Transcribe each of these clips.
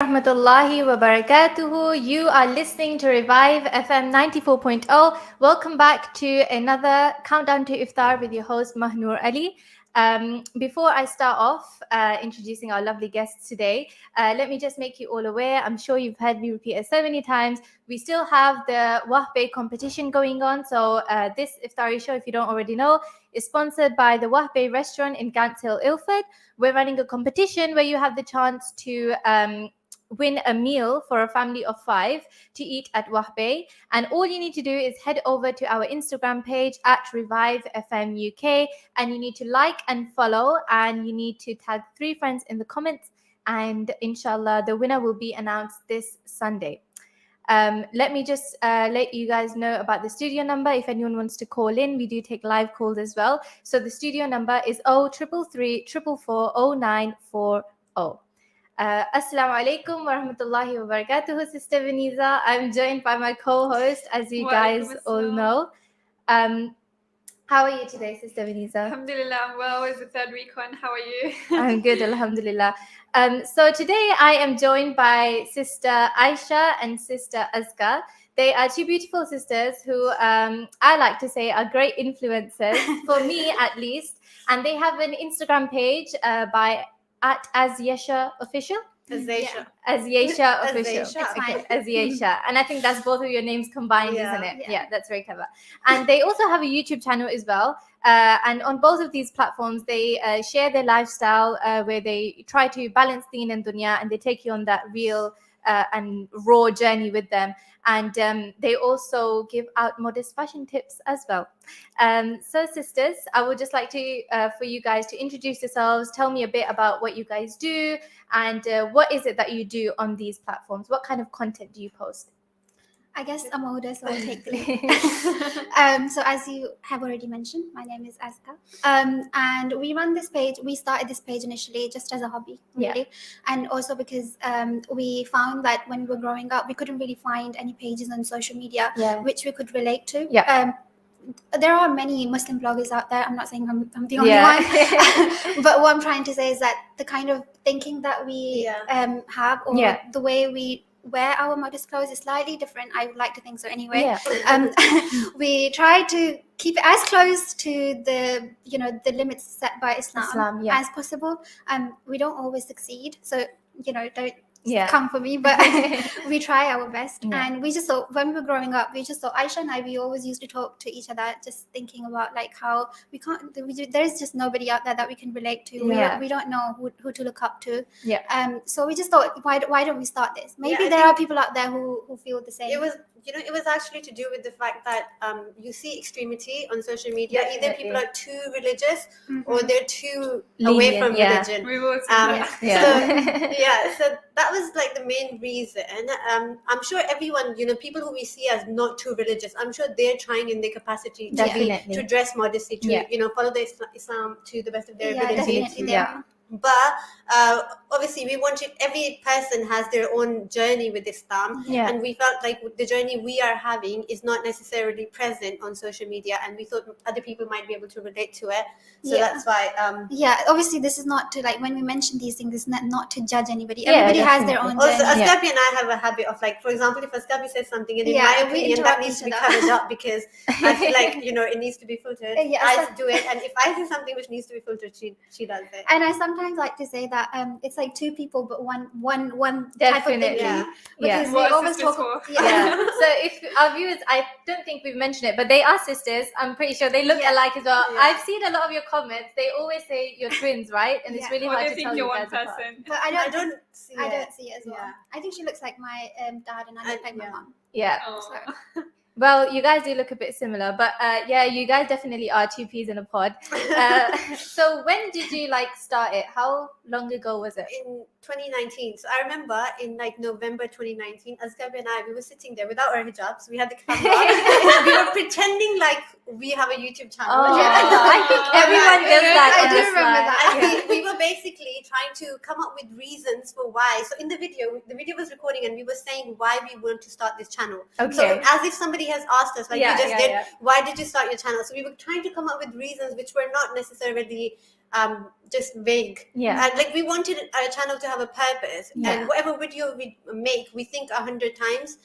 Rahmatullahi wa barakatuhu. You are listening to Revive FM 94.0. Welcome back to another Countdown to Iftar with your host Mah-Noor Ali. Before I start off introducing our lovely guests today, let me just make you all aware. I'm sure you've heard me repeat it so many times. We still have the Wahbe competition going on. So this Iftari show, if you don't already know, is sponsored by the Wahbe restaurant in Gants Hill, Ilford. We're running a competition where you have the chance to win a meal for a family of 5 to eat at Wahbe. And all you need to do is head over to our Instagram page at Revive FM UK, and you need to like and follow, and you need to tag 3 friends in the comments, and inshallah the winner will be announced this Sunday. Let me just let you guys know about the studio number. If anyone wants to call in, we do take live calls as well. So the studio number is 0333 444 0940. Assalamu alaikum wa rahmatullahi wa barakatuhu, Sister Veniza. I'm joined by my co-host, as you guys all know. How are you today, Sister Veniza? Alhamdulillah, I'm well. It's the third week on. How are you? I'm good, alhamdulillah. So today I am joined by Sister Ayesha and Sister Azka. They are 2 beautiful sisters who I like to say are great influencers, for me at least. And they have an Instagram page by at AzyeshaOfficial. Azesha. AzyeshaOfficial. Azesha. Okay, Azyesha. And I think that's both of your names combined, isn't it? Yeah. Yeah, that's very clever. And they also have a YouTube channel as well. And on both of these platforms, they share their lifestyle where they try to balance deen and dunya, and they take you on that real and raw journey with them. And they also give out modest fashion tips as well. So sisters, I would just like to for you guys to introduce yourselves, tell me a bit about what you guys do, and what is it that you do on these platforms? What kind of content do you post? I guess I'm older, so I'll take the lead. So as you have already mentioned, my name is Azka. And we run this page. We started this page initially just as a hobby, really. Yeah. And also because we found that when we were growing up, we couldn't really find any pages on social media which we could relate to. Yeah. There are many Muslim bloggers out there. I'm not saying I'm the only one. But what I'm trying to say is that the kind of thinking that we have, or the way we wear our modest clothes is slightly different. I would like to think so anyway. We try to keep it as close to the the limits set by Islam as possible. We don't always succeed, so don't come for me, but we try our best. And we just thought, when we were growing up, Aisha and I, we always used to talk to each other, just thinking about like how there's just nobody out there that we can relate to. We don't know who to look up to. So we just thought, why don't we start this? Maybe there are people out there who feel the same. It was actually to do with the fact that you see extremity on social media. Either people are too religious or they're too away from religion. We will So that was like the main reason. I'm sure everyone, people who we see as not too religious, I'm sure they're trying in their capacity to dress modestly, to follow the Islam to the best of their ability. But obviously we wanted, every person has their own journey with Islam, and we felt like the journey we are having is not necessarily present on social media, and we thought other people might be able to relate to it. So that's why obviously this is not to, like, when we mention these things, it's not to judge anybody. Everybody has their own journey. Also, Askabi and I have a habit of, like, for example, if Askabi says something and in my opinion that needs to be covered up because I feel like it needs to be filtered, I do it, and if I say something which needs to be filtered, she does it. And I sometimes like to say that it's like 2 people but one type of thinking, because we always talk. So if our viewers, I don't think we've mentioned it, but they are sisters. I'm pretty sure they look alike as well. I've seen a lot of your comments. They always say you're twins, right? And it's really hard to tell you guys apart. But I don't see it as well. I think she looks like my dad, and I look like my mom. So. Well, you guys do look a bit similar, but you guys definitely are 2 peas in a pod. So when did you start it? How long ago was it? In 2019. So I remember in November 2019, Azkabi and I, we were sitting there without our hijabs. We had the camera on. We were pretending like we have a YouTube channel. I think everyone does that. I do remember that. We were basically trying to come up with reasons for why. So in the video was recording, and we were saying why we want to start this channel. Okay. So as if somebody has asked us, like you just did, why did you start your channel? So we were trying to come up with reasons which were not necessarily just vague. Like we wanted our channel to have a purpose, and whatever video we make, we think 100 times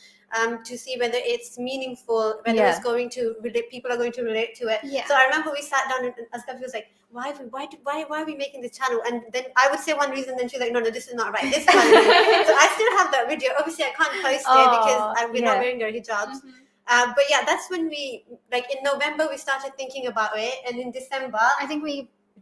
to see whether it's meaningful, whether it's going to relate, people are going to relate to it. So I remember we sat down and Azka was like, why are we making this channel? And then I would say one reason, then she's like, no, this is not right. This is not right. So I still have that video. Obviously, I can't post it because we're not wearing our hijabs. But yeah, that's when we, like in November, we started thinking about it, and in December, I think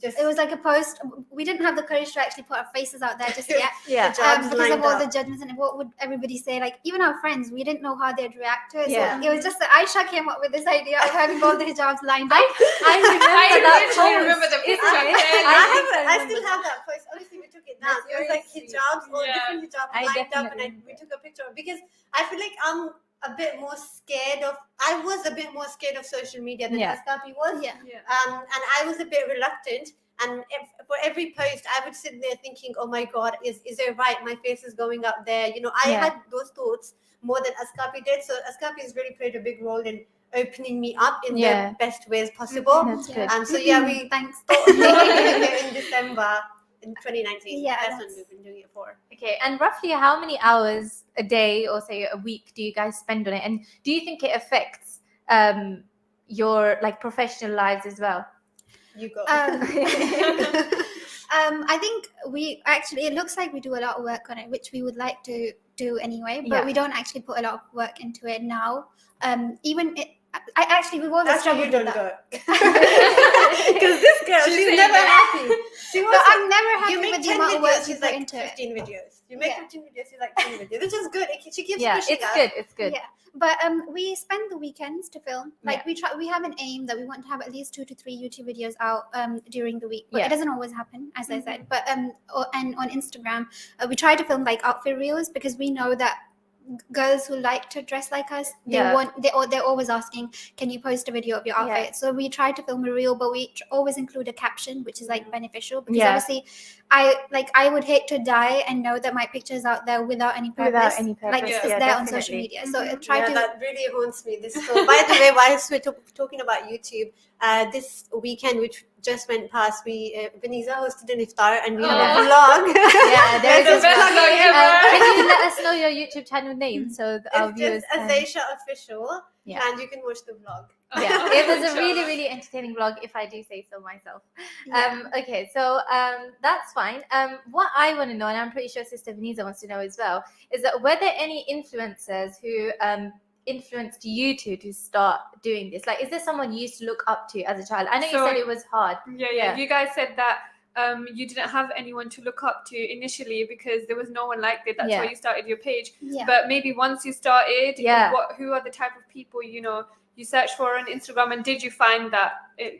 it was like a post. We didn't have the courage to actually put our faces out there just yet. Because of all the judgments and what would everybody say. Like even our friends, we didn't know how they'd react to it. So it was just that Aisha came up with this idea of having all the hijabs lined up. I remember the picture. I still have that post. Obviously, we took it down. It was like hijabs, all different hijabs lined up, and we took a picture of it because I feel like I was a bit more scared of social media than Azkapi was. And I was a bit reluctant. And for every post, I would sit there thinking, oh my God, is it right? My face is going up there. You know, I had those thoughts more than Azkapi did. So Azkapi has really played a big role in opening me up in the best ways possible. That's good. So we Thanks. in December in 2019. That's when we've been doing it for. Okay, and roughly how many hours a day or say a week do you guys spend on it? And do you think it affects your like professional lives as well? You go. I think it looks like we do a lot of work on it, which we would like to do anyway, but we don't actually put a lot of work into it now. We've always struggled with that. Because this girl, she's never happy. I'm never happy with the amount of work she put into 15 videos. You make 15 videos, she's like 10 videos, which is good. She keeps pushing us. It's good. Yeah, but we spend the weekends to film. Like we have an aim that we want to have at least 2 to 3 YouTube videos out during the week. But it doesn't always happen, as I said. But and on Instagram, we try to film like outfit reels because we know that girls who like to dress like us, they're always asking, can you post a video of your outfit? So we try to film a reel, but we always include a caption, which is like beneficial because obviously I would hate to die and know that my picture is out there without any purpose. Like it's there on social media. So that really haunts me. So by the way, whilst we're talking about YouTube, this weekend which just went past, Veniza hosted an iftar and we have a vlog. There's a vlog. Can you let us know your YouTube channel name so our viewers can... AzyeshaOfficial, and you can watch the vlog. It was a really, really entertaining vlog, if I do say so myself. Okay, so that's fine. What I want to know, and I'm pretty sure Sister Veniza wants to know as well, is that were there any influencers who influenced you to start doing this? Like, is there someone you used to look up to as a child? I know you said it was hard. You guys said that you didn't have anyone to look up to initially because there was no one like that. That's why you started your page. But maybe once you started, who are the type of people you searched for on Instagram, and did you find that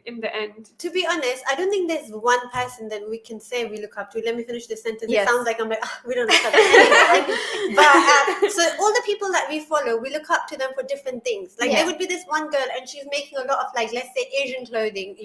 in the end? To be honest, I don't think there's one person that we can say we look up to. Let me finish this sentence. It sounds like I'm like, we don't look up to anyone. But so all the people that we follow, we look up to them for different things. Like there would be this one girl and she's making a lot of like, let's say Asian clothing,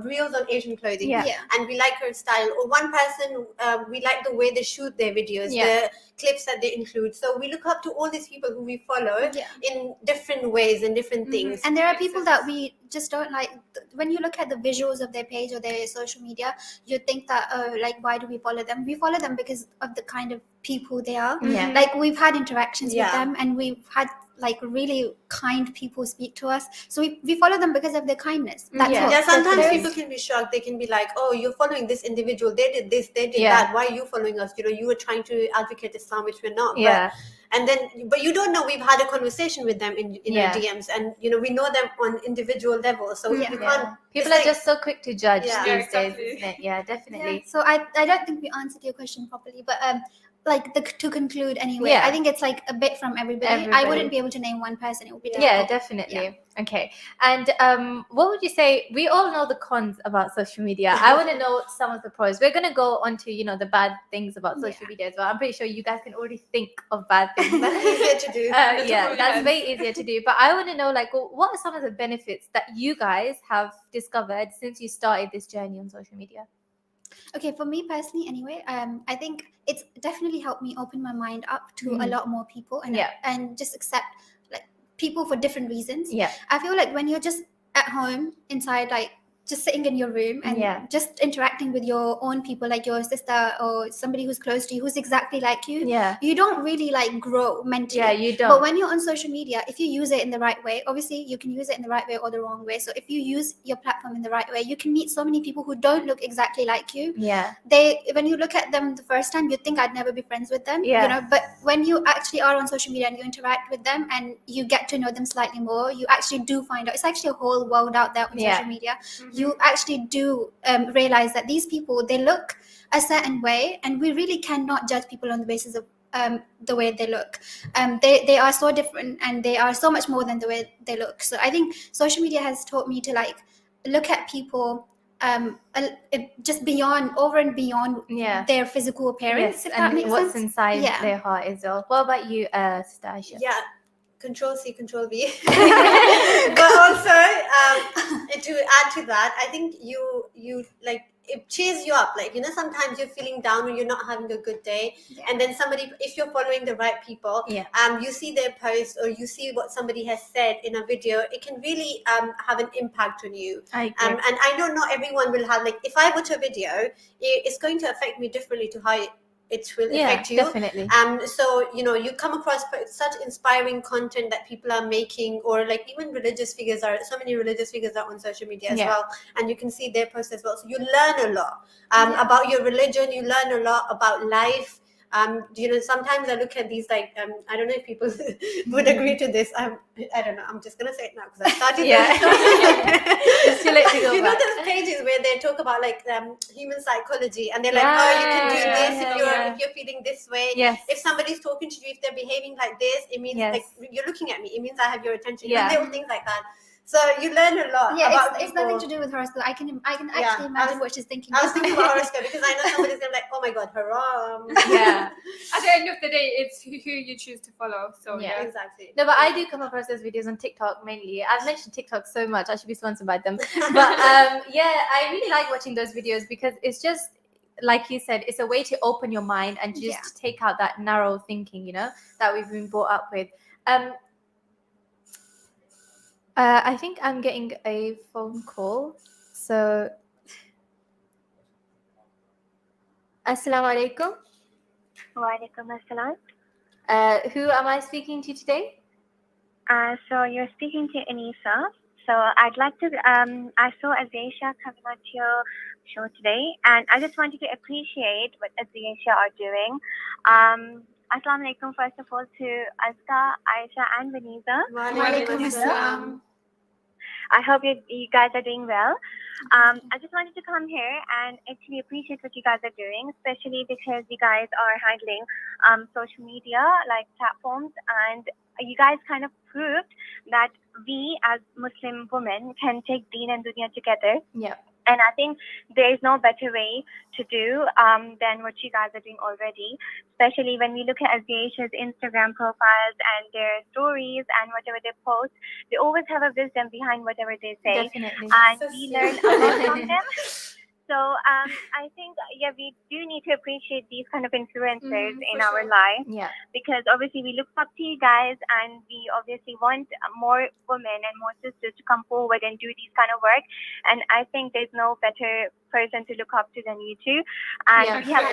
reels on Asian clothing. And we like her style. Or one person, we like the way they shoot their videos, the clips that they include. So we look up to all these people who we follow in different ways and different things. And there are people that we just don't like. When you look at the visuals of their page or their social media, you think that why do we follow them? We follow them because of the kind of people they are. Like we've had interactions with them, and we've had like really kind people speak to us, so we follow them because of their kindness. Sometimes people can be shocked. They can be like, oh, you're following this individual, they did this, they did that, why are you following us? You were trying to advocate Islam, which we're not. But you don't know, we've had a conversation with them in our DMs, and we know them on individual level, so we can't. People are just so quick to judge these days, isn't it? Yeah, definitely. So I don't think we answered your question properly, but to conclude anyway, I think it's like a bit from everybody. I wouldn't be able to name one person. It would be difficult. Yeah, definitely. Okay. And what would you say? We all know the cons about social media. I want to know some of the pros. We're going to go on to, the bad things about social media as well. I'm pretty sure you guys can already think of bad things. That's easier to do. That's way easier to do. But I want to know, what are some of the benefits that you guys have discovered since you started this journey on social media? Okay, for me personally, anyway, I think it's definitely helped me open my mind up to a lot more people and just accept people for different reasons. I feel like when you're just at home inside just sitting in your room and just interacting with your own people, like your sister or somebody who's close to you, who's exactly like you, you don't really like grow mentally. Yeah, you don't. But when you're on social media, if you use it in the right way, obviously you can use it in the right way or the wrong way. So if you use your platform in the right way, you can meet so many people who don't look exactly like you. Yeah. When you look at them the first time, you think I'd never be friends with them. Yeah. You know, but when you actually are on social media and you interact with them and you get to know them slightly more, you actually do find out it's actually a whole world out there on social media. You actually do realize that these people, they look a certain way, and we really cannot judge people on the basis of the way they look. They are so different, and they are so much more than the way they look. So I think social media has taught me to like look at people just over and beyond their physical appearance, if that makes what's sense. inside their heart as well. What about you, Sister Ayesha? Yeah, Control C, Control V. But also, to add to that, I think you like, it cheers you up. Like, you know, sometimes you're feeling down or you're not having a good day, and then somebody, if you're following the right people, you see their post or you see what somebody has said in a video, it can really have an impact on you. And I know not everyone will have, like, if I watch a video, it's going to affect me differently to how it will affect you. Definitely. So, you know, you come across such inspiring content that people are making, or like even religious figures so many religious figures are on social media as well, and you can see their posts as well. So you learn a lot about your religion, you learn a lot about life. You know, sometimes I look at these, like, I don't know if people would agree to this. I don't know. I'm just gonna say it now because I started. It's too late to go you know, back. those pages where they talk about like human psychology, and they're like, oh, you can do this if you're feeling this way. If somebody's talking to you, if they're behaving like this, it means like you're looking at me. It means I have your attention. And little things like that. So you learn a lot. It's nothing to do with horoscope. I can actually imagine what she's thinking. I was thinking about horoscope because I know somebody's gonna be like, oh my god, haram. At the end of the day, it's who you choose to follow. So exactly. No, but I do come across those videos on TikTok mainly. I've mentioned TikTok so much. I should be sponsored by them. But I really like watching those videos because it's just, like you said, it's a way to open your mind and just take out that narrow thinking, you know, that we've been brought up with. I think I'm getting a phone call. So, Assalamu alaikum. Wa alaikum assalam. Who am I speaking to today? So you're speaking to Anisa. So I'd like to, I saw Azesha coming on to your show today, and I just wanted to appreciate what Azesha are doing. Assalamu alaikum, first of all, to Azka, Ayesha, and Vaniza. Wa alaikum assalam. I hope you guys are doing well. I just wanted to come here and actually appreciate what you guys are doing, especially because you guys are handling social media like platforms, and you guys kind of proved that we as Muslim women can take Deen and Dunya together. Yeah. And I think there is no better way to do than what you guys are doing already, especially when we look at Azesha's Instagram profiles and their stories and whatever they post. They always have a wisdom behind whatever they say. Definitely. And we learn a lot from them. So I think, we do need to appreciate these kind of influencers in our life. Yeah. Because obviously we look up to you guys, and we obviously want more women and more sisters to come forward and do these kind of work. And I think there's no better person to look up to than you two. And we have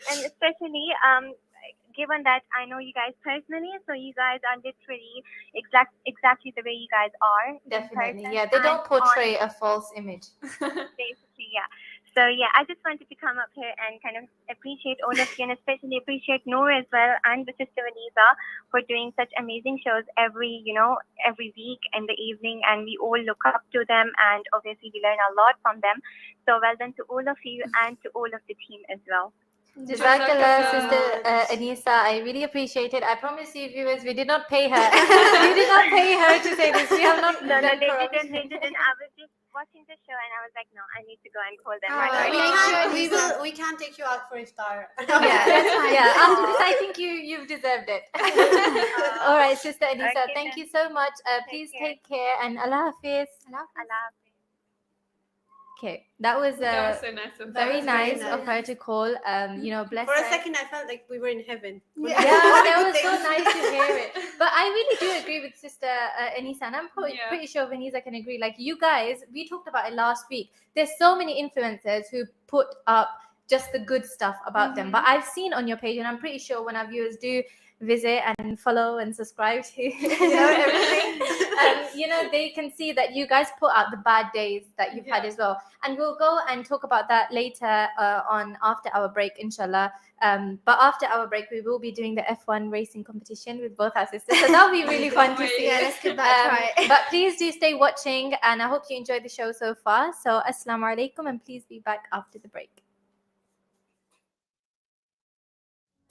and especially given that I know you guys personally, so you guys are literally exactly the way you guys are. Definitely, they don't portray a false image. Basically, So I just wanted to come up here and kind of appreciate all of you, and especially appreciate Noor as well and the sister Vaniza for doing such amazing shows every week in the evening, and we all look up to them, and obviously we learn a lot from them. So well done to all of you and to all of the team as well. Jazakallah, Sister Anisa. I really appreciate it. I promise you, viewers, we did not pay her. We did not pay her to say this. We have not. No, they didn't. I was just watching the show, and I was like, no, I need to go and call them right away. We can't take you out for iftar. After this, I think you've deserved it. All right, Sister Anisa, thank you so much. Please take care, and Allah Hafiz. Allah Hafiz. Okay, that was so nice of very nice of her to call. Bless For her. a second, I felt like we were in heaven. Yeah, that was so nice to hear it. But I really do agree with Sister Anisa, and I'm pretty sure Vanessa can agree. Like you guys, we talked about it last week. There's so many influencers who put up just the good stuff about them. But I've seen on your page, and I'm pretty sure when our viewers do visit and follow and subscribe to everything, they can see that you guys put out the bad days that you've had as well. And we'll go and talk about that later on after our break, inshallah. But after our break, we will be doing the F1 racing competition with both our sisters. So that'll be really fun to see. Yeah, let's give that a try. But please do stay watching, and I hope you enjoyed the show so far. So Assalamu alaikum, and please be back after the break.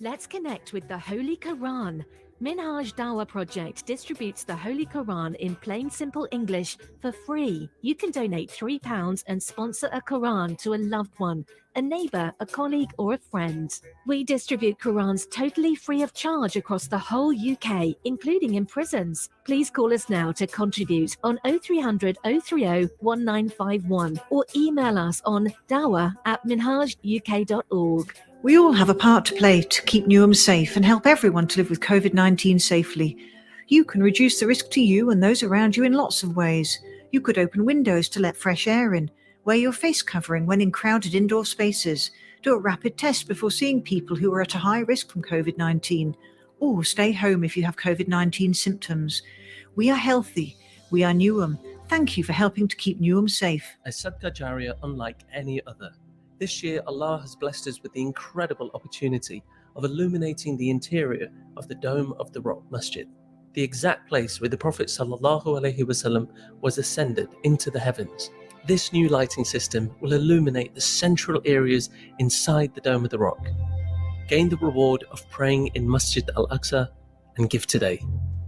Let's connect with the Holy Quran. Minhaj Dawah Project distributes the Holy Quran in plain simple English for free. You can donate £3 and sponsor a Quran to a loved one, a neighbour, a colleague or a friend. We distribute Qurans totally free of charge across the whole UK, including in prisons. Please call us now to contribute on 0300 030 1951 or email us on dawah@minhajuk.org. We all have a part to play to keep Newham safe and help everyone to live with COVID-19 safely. You can reduce the risk to you and those around you in lots of ways. You could open windows to let fresh air in, wear your face covering when in crowded indoor spaces, do a rapid test before seeing people who are at a high risk from COVID-19, or stay home if you have COVID-19 symptoms. We are healthy. We are Newham. Thank you for helping to keep Newham safe. A Sadqa Jariyah unlike any other. This year, Allah has blessed us with the incredible opportunity of illuminating the interior of the Dome of the Rock Masjid, the exact place where the Prophet ﷺ was ascended into the heavens. This new lighting system will illuminate the central areas inside the Dome of the Rock. Gain the reward of praying in Masjid Al-Aqsa and give today.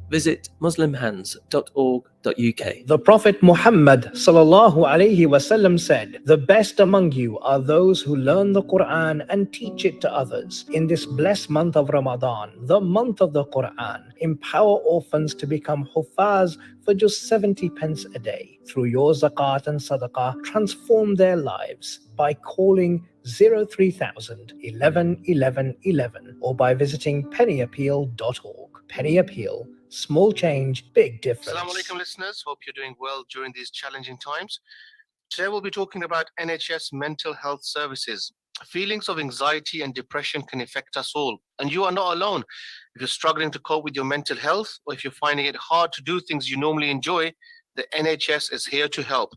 Visit muslimhands.org.uk. The Prophet Muhammad ﷺ said, "The best among you are those who learn the Quran and teach it to others." In this blessed month of Ramadan, the month of the Quran, empower orphans to become huffaz for just 70 pence a day. Through your zakat and sadaqah, transform their lives by calling 03000 11 11 11 or by visiting pennyappeal.org. Penny Appeal. Small change, big difference. Assalamu alaikum listeners, hope you're doing well during these challenging times. Today we'll be talking about NHS mental health services. Feelings of anxiety and depression can affect us all, and you are not alone. If you're struggling to cope with your mental health, or if you're finding it hard to do things you normally enjoy, the NHS is here to help.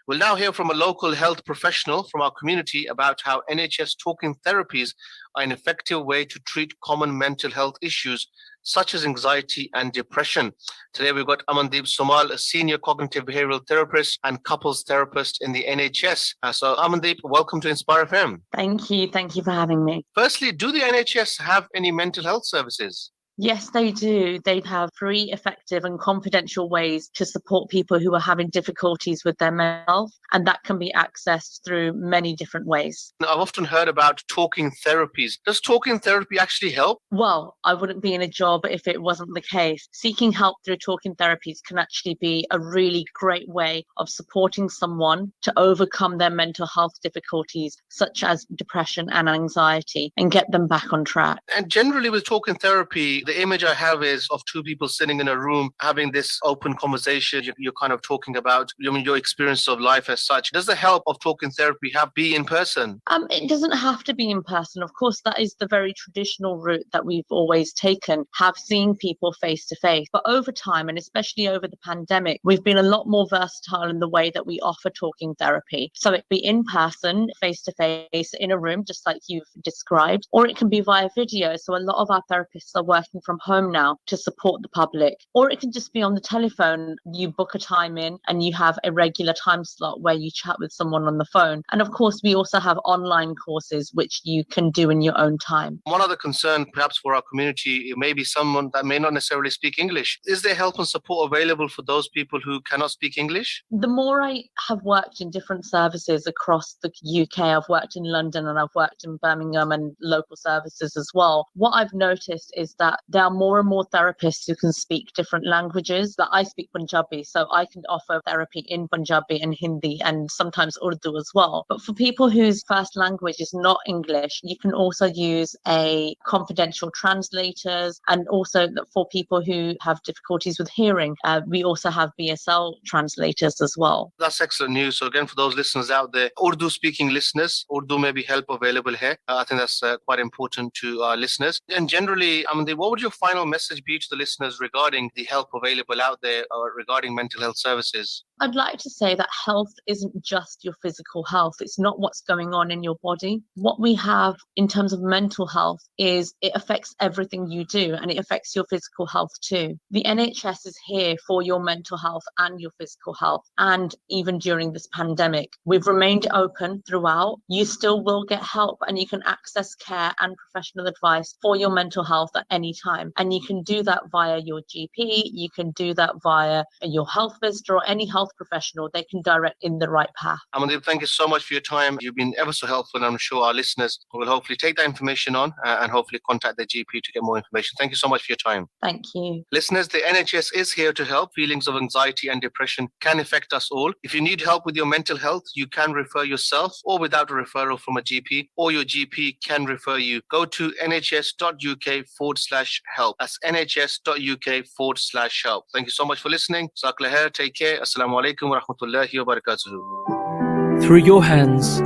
We'll now hear from a local health professional from our community about how NHS talking therapies are an effective way to treat common mental health issues such as anxiety and depression. Today we've got Amandeep Somal, a senior cognitive behavioral therapist and couples therapist in the NHS. So Amandeep, welcome to Inspire FM. Thank you for having me. Firstly, do the NHS have any mental health services? Yes, they do. They have free, effective and confidential ways to support people who are having difficulties with their mental health, and that can be accessed through many different ways. I've often heard about talking therapies. Does talking therapy actually help? Well, I wouldn't be in a job if it wasn't the case. Seeking help through talking therapies can actually be a really great way of supporting someone to overcome their mental health difficulties, such as depression and anxiety, and get them back on track. And generally with talking therapy, the image I have is of two people sitting in a room having this open conversation. You're kind of talking about your experience of life as such. Does the help of talking therapy be in person? It doesn't have to be in person. Of course, that is the very traditional route that we've always taken, seeing people face to face. But over time, and especially over the pandemic, we've been a lot more versatile in the way that we offer talking therapy. So it can be in person, face to face, in a room, just like you've described, or it can be via video. So a lot of our therapists are working from home now to support the public, or it can just be on the telephone. You book a time in and you have a regular time slot where you chat with someone on the phone. And of course, we also have online courses which you can do in your own time. One other concern perhaps for our community, it may be someone that may not necessarily speak English. Is there help and support available for those people who cannot speak English? The more I have worked in different services across the UK, I've worked in London and I've worked in Birmingham and local services as well. What I've noticed is that there are more and more therapists who can speak different languages. That I speak Punjabi, so I can offer therapy in Punjabi and Hindi and sometimes Urdu as well. But for people whose first language is not English, you can also use a confidential translators, and also for people who have difficulties with hearing, we also have BSL translators as well. That's excellent news. So again, for those listeners out there, Urdu speaking listeners, Urdu may be help available here. I think that's quite important to our listeners. And generally, what would your final message be to the listeners regarding the help available out there regarding mental health services? I'd like to say that health isn't just your physical health. It's not what's going on in your body. What we have in terms of mental health is it affects everything you do, and it affects your physical health too. The NHS is here for your mental health and your physical health. And even during this pandemic, we've remained open throughout. You still will get help, and you can access care and professional advice for your mental health at any time. And you can do that via your GP. You can do that via your health visitor or any health professional. They can direct in the right path. Amandeep, thank you so much for your time. You've been ever so helpful, and I'm sure our listeners will hopefully take that information on and hopefully contact their GP to get more information. Thank you so much for your time. Thank you. Listeners, the NHS is here to help. Feelings of anxiety and depression can affect us all. If you need help with your mental health, you can refer yourself or without a referral from a GP, or your GP can refer you. Go to nhs.uk/help. That's nhs.uk/help. Thank you so much for listening. Jazakallah khair. Take care. Assalamu alaikum wa rahmatullahi wa barakatuhu. Through your hands,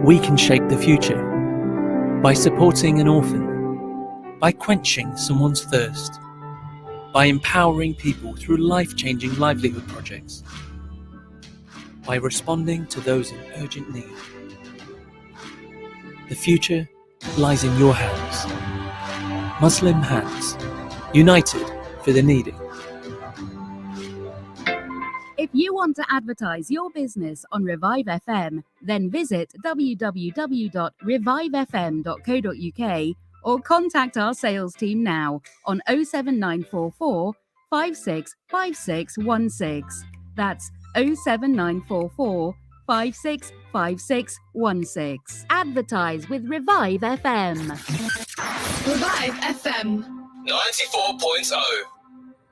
we can shape the future. By supporting an orphan, by quenching someone's thirst, by empowering people through life-changing livelihood projects, by responding to those in urgent need. The future lies in your hands. Muslim hands, united for the needy. If you want to advertise your business on Revive FM, then visit www.revivefm.co.uk or contact our sales team now on 07944 565616. That's 07944 565616. Advertise with Revive FM. Revive FM 94.0.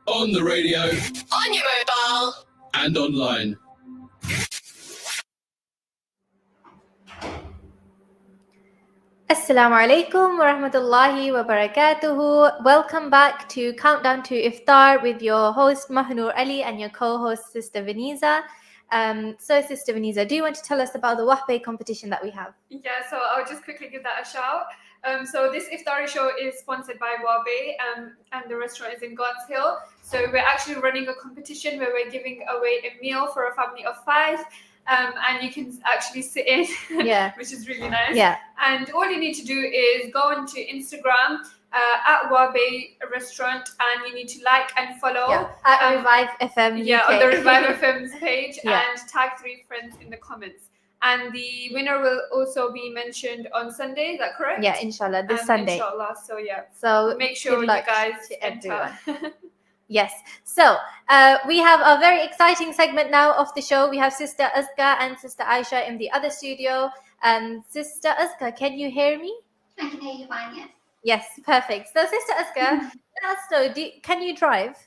On the radio. on your mobile. And online. Assalamu alaikum wa rahmatullahi wa barakatuhu. Welcome back to Countdown to Iftar with your host Mah-Noor Ali and your co-host Sister Veniza. So Sister Veniza, do you want to tell us about the Wahbay competition that we have? Yeah, so I'll just quickly give that a shout. So this iftari show is sponsored by Wahbay, and the restaurant is in God's Hill. So we're actually running a competition where we're giving away a meal for a family of 5. And you can actually sit in, which is really nice. Yeah. And all you need to do is go onto Instagram at Wahbay Restaurant, and you need to like and follow at Revive FM UK. on the Revive FM's page, and tag 3 friends in the comments. And the winner will also be mentioned on Sunday. Is that correct? Yeah, inshallah, this Sunday. Inshallah. So So make sure you guys enter. Yes. So we have a very exciting segment now of the show. We have Sister Azka and Sister Ayesha in the other studio. Sister Azka, can you hear me? I can hear you fine, yes. Yes, perfect. So Sister Azka, can you drive?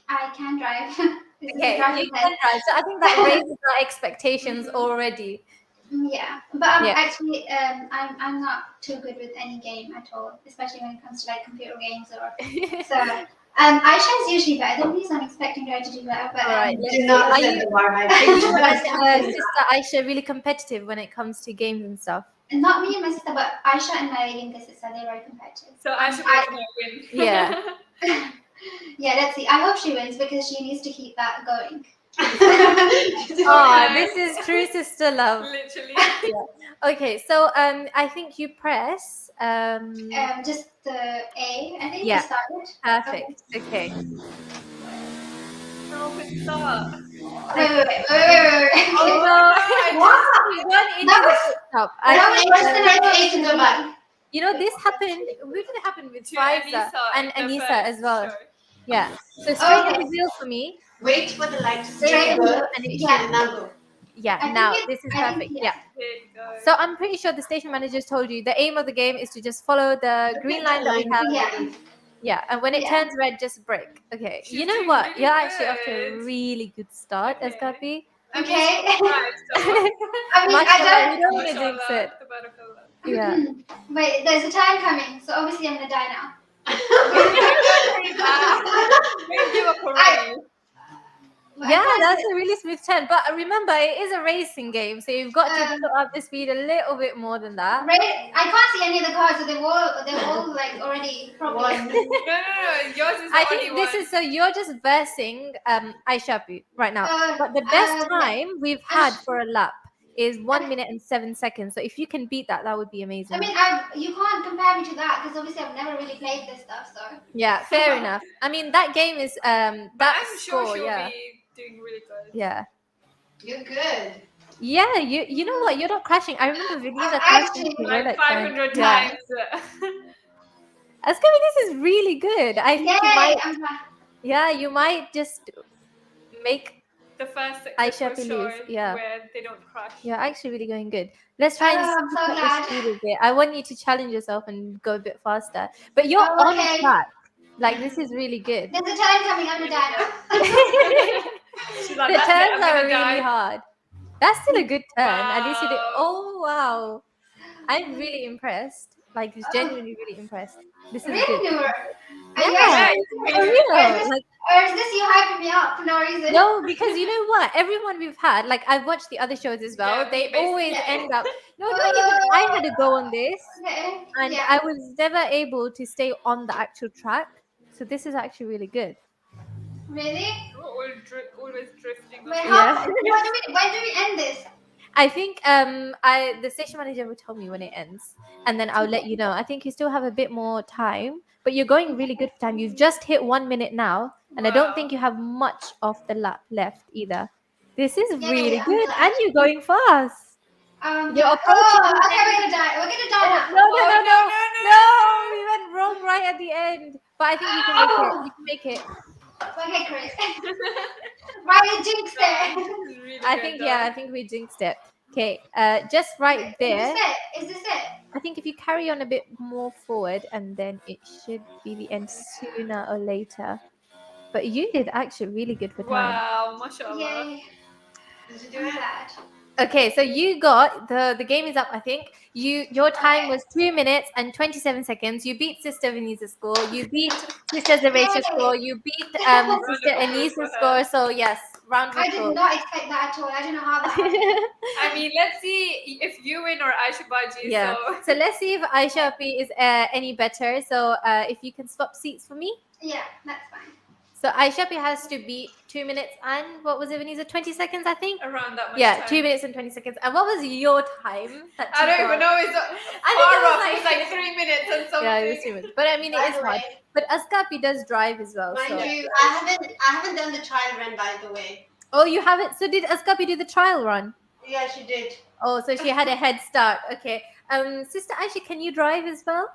I can drive. Okay, you can drive. So I think that raises our expectations already. Yeah, but actually, I'm not too good with any game at all, especially when it comes to like computer games or so. Aisha is usually better than me, so I'm expecting her to do better. But do not set the bar high. Sister Ayesha really competitive when it comes to games and stuff? Not me and my sister, but Aisha and my younger sister, they're very competitive. So Aisha might win. Yeah. Yeah, let's see. I hope she wins because she needs to keep that going. Oh, this is true sister love. Literally. Yeah. Okay, so I think you press just the A, I think. Yeah. To start it. Perfect. Okay. Oh, good start. Wait. Oh no! That was worse than I thought to go back. You know, this happened. Where did it happen with Faiza and Anisa as well? Show. Yeah. So straight in the wheel for me. Wait for the light to Straight go, and it and now go. Yeah. Now this is perfect. Yeah. There you go. So I'm pretty sure the station managers told you the aim of the game is to just follow the green line that we have. Yeah, and when it turns red, just brake. Okay. You know what? Really You're actually off to a good. really good start, Azkapi. Okay. I mean, I you don't want to jinx it. Yeah. Wait, there's a time coming, so obviously I'm gonna die now. Yeah, that's a really smooth turn. But remember, it is a racing game, so you've got to put up the speed a little bit more than that. I can't see any of the cars, so they're all like already probably. No. Yours is the I think this is so you're just versing Aisha right now. But the best time we've had for a lap is 1 minute and 7 seconds. So if you can beat that, that would be amazing. I mean, you can't compare me to that because obviously I've never really played this stuff. So yeah, fair enough. I mean, that game is that I'm score. sure she'll Yeah, be doing really good. yeah. You're good. Yeah, you know what? You're not crashing. I remember Vanessa actually crashing like 500 times. times. Azkabi, this is really good. I think you might. I'm trying. Yeah, you might just make the first Aisha show lose. Yeah, where they don't crash. you're actually really going good. Let's try and I'm so speed up glad. the speed a bit. I want you to challenge yourself and go a bit faster. But you're on okay. track. Like this is really good. There's a time coming. I'm gonna die now. She's like, The "That's it, turns I'm are gonna really die." hard. That's still a good turn. At least you did. Wow. Oh wow! I'm really impressed. Like genuinely really impressed. This is Really, good. Noor? Yeah, for real. Like, or is this you hyping me up for no reason? no, because you know what? Everyone we've had, like I've watched the other shows as well. Yeah, they always yeah. end up. No, not even. I had a go on this, Okay. and Yeah. I was never able to stay on the actual track. So this is actually really good. Really? Always drifting. Wait, Yeah. when do we end this? I think the station manager will tell me when it ends, and then I'll let you know. I think you still have a bit more time, but you're going really good for time. You've just hit 1 minute now, and I don't think you have much of the lap left either. This is really good, and you're going fast. You're approaching. Okay, we're gonna die. We're gonna die now. No! We went wrong right at the end, but I think you can make it. You can make it. Okay, Chris. Right, we jinxed it. Really I think we jinxed it. Okay, just right there. Is this it? I think if you carry on a bit more forward, and then it should be the end sooner or later. But you did actually really good for time. Wow, mashallah. Yay. Did you do it? Okay, so you got the game is up. I think your time was 2 minutes and 27 seconds. You beat Sister Venice's score. You beat Sister Azesha's score. You beat Sister Anissa's score. So yes, round of I applause. did not expect that at all. I don't know how that happened. I mean, let's see if you win or Aisha Baji. Yeah. So let's see if Aisha P is any better. So if you can swap seats for me. Yeah, that's fine. So Aisha P has to beat 2 minutes and what was it, Vanessa? 20 seconds, I think. Around that much Yeah, time. 2 minutes and 20 seconds. And what was your time? I don't even know. It's far off. It's like 3 minutes and something. Yeah, it was 3 minutes. But I mean, it is hard. But Azkapi does drive as well. Mind So. you, I haven't done the trial run, by the way. Oh, you haven't? So did Azkapi do the trial run? Yeah, she did. Oh, so she had a head start. Okay. Sister Aisha, can you drive as well?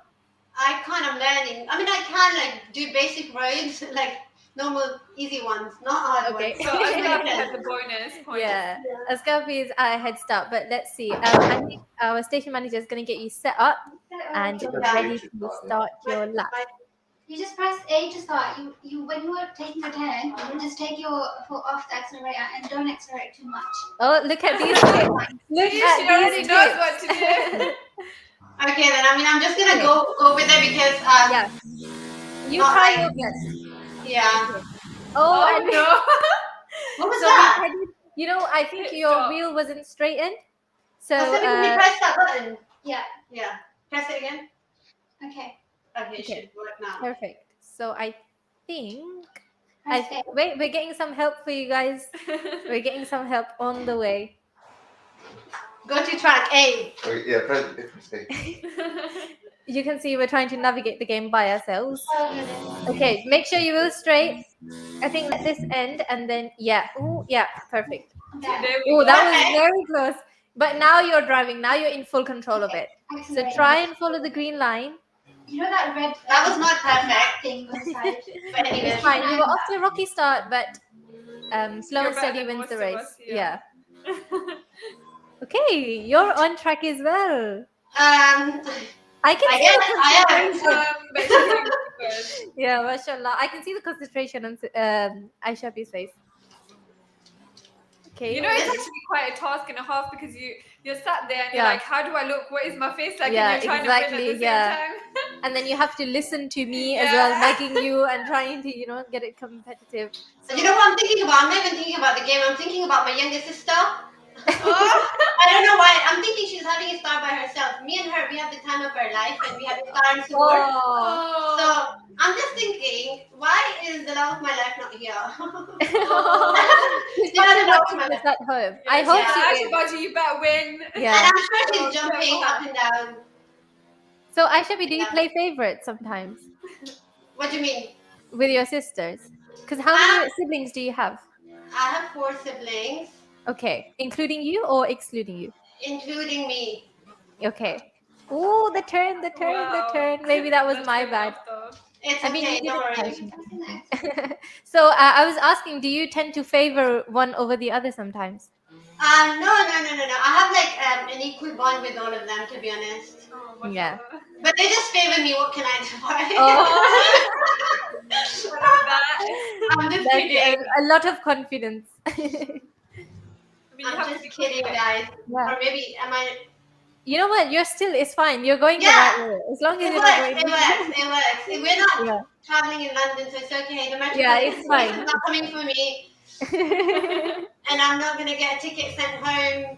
I can't. I'm learning. I mean, I can like do basic roads, like normal, easy ones, not hard Okay. ones. So Azkapi has the bonus point. Yeah. Azkapi is at a head start. But let's see. I think our station manager is going to get you set up and ready to start your lap. You just press A to start. You when you are taking a turn, you just take your foot off the accelerator and don't accelerate too much. Oh, look at these kids. Look She at already these knows kids. what to do. Okay, then. I mean, I'm just gonna go with it because Yeah. You not try like- your best. Yeah. Oh, and no. What was so that? you know, I think your wheel wasn't straightened. So I said when you press that button. Yeah. Yeah. Press it again. Okay. Okay, it should work now. perfect. So I think Press A. wait, we're getting some help for you guys. We're getting some help on the way. Go to track A. Okay, yeah, press A. You can see we're trying to navigate the game by ourselves. Okay, make sure you will straight. I think let this end and then yeah. Oh yeah, perfect. Okay. There we Oh, go. that was very close. But now you're driving. Now you're in full control of it. So Accelerate. try and follow the green line. You know that red. That was not perfect. thing on the side. But anyway. It's fine. You were off to a rocky start, but slow You're and steady better than wins the most of race. us, Yeah. Okay, you're on track as well. I I can guess see I am. But she Yeah, mashallah. I can see the concentration on Aisha's face. Okay. You know, it's actually quite a task and a half because you're sat there and you're like, how do I look? What is my face like? And you're trying to win at the same time. And then you have to listen to me as well, nagging you and trying to, get it competitive. So, you know what I'm thinking about? I'm not even thinking about the game. I'm thinking about my younger sister. I don't know why. I'm thinking she's having a star by herself. Me and her, we have the time of our life and we have a star and support. So I'm just thinking, why is the love of my life not here? She's at home. I hope she is. You better win. Yeah. And I'm sure she's jumping up and down. So Aisha, do you play favorites sometimes? What do you mean? With your sisters? Because how many siblings do you have? I have 4 siblings. Okay, including you or excluding you? Including me. Okay. Oh, the turn. Maybe that was my bad. It's okay, don't worry. So I was asking, do you tend to favor one over the other sometimes? No. I have like an equal bond with all of them, to be honest. Yeah. But they just favor me. What can I do? I'm just kidding. A lot of confidence. I'm just kidding, guys. Yeah. Or maybe am I? You know what? It's fine. You're going the right way. As long as it you're works, not going. It works. We're not traveling in London, so it's okay. No matter it's fine. It's not coming for me. And I'm not gonna get a ticket sent home.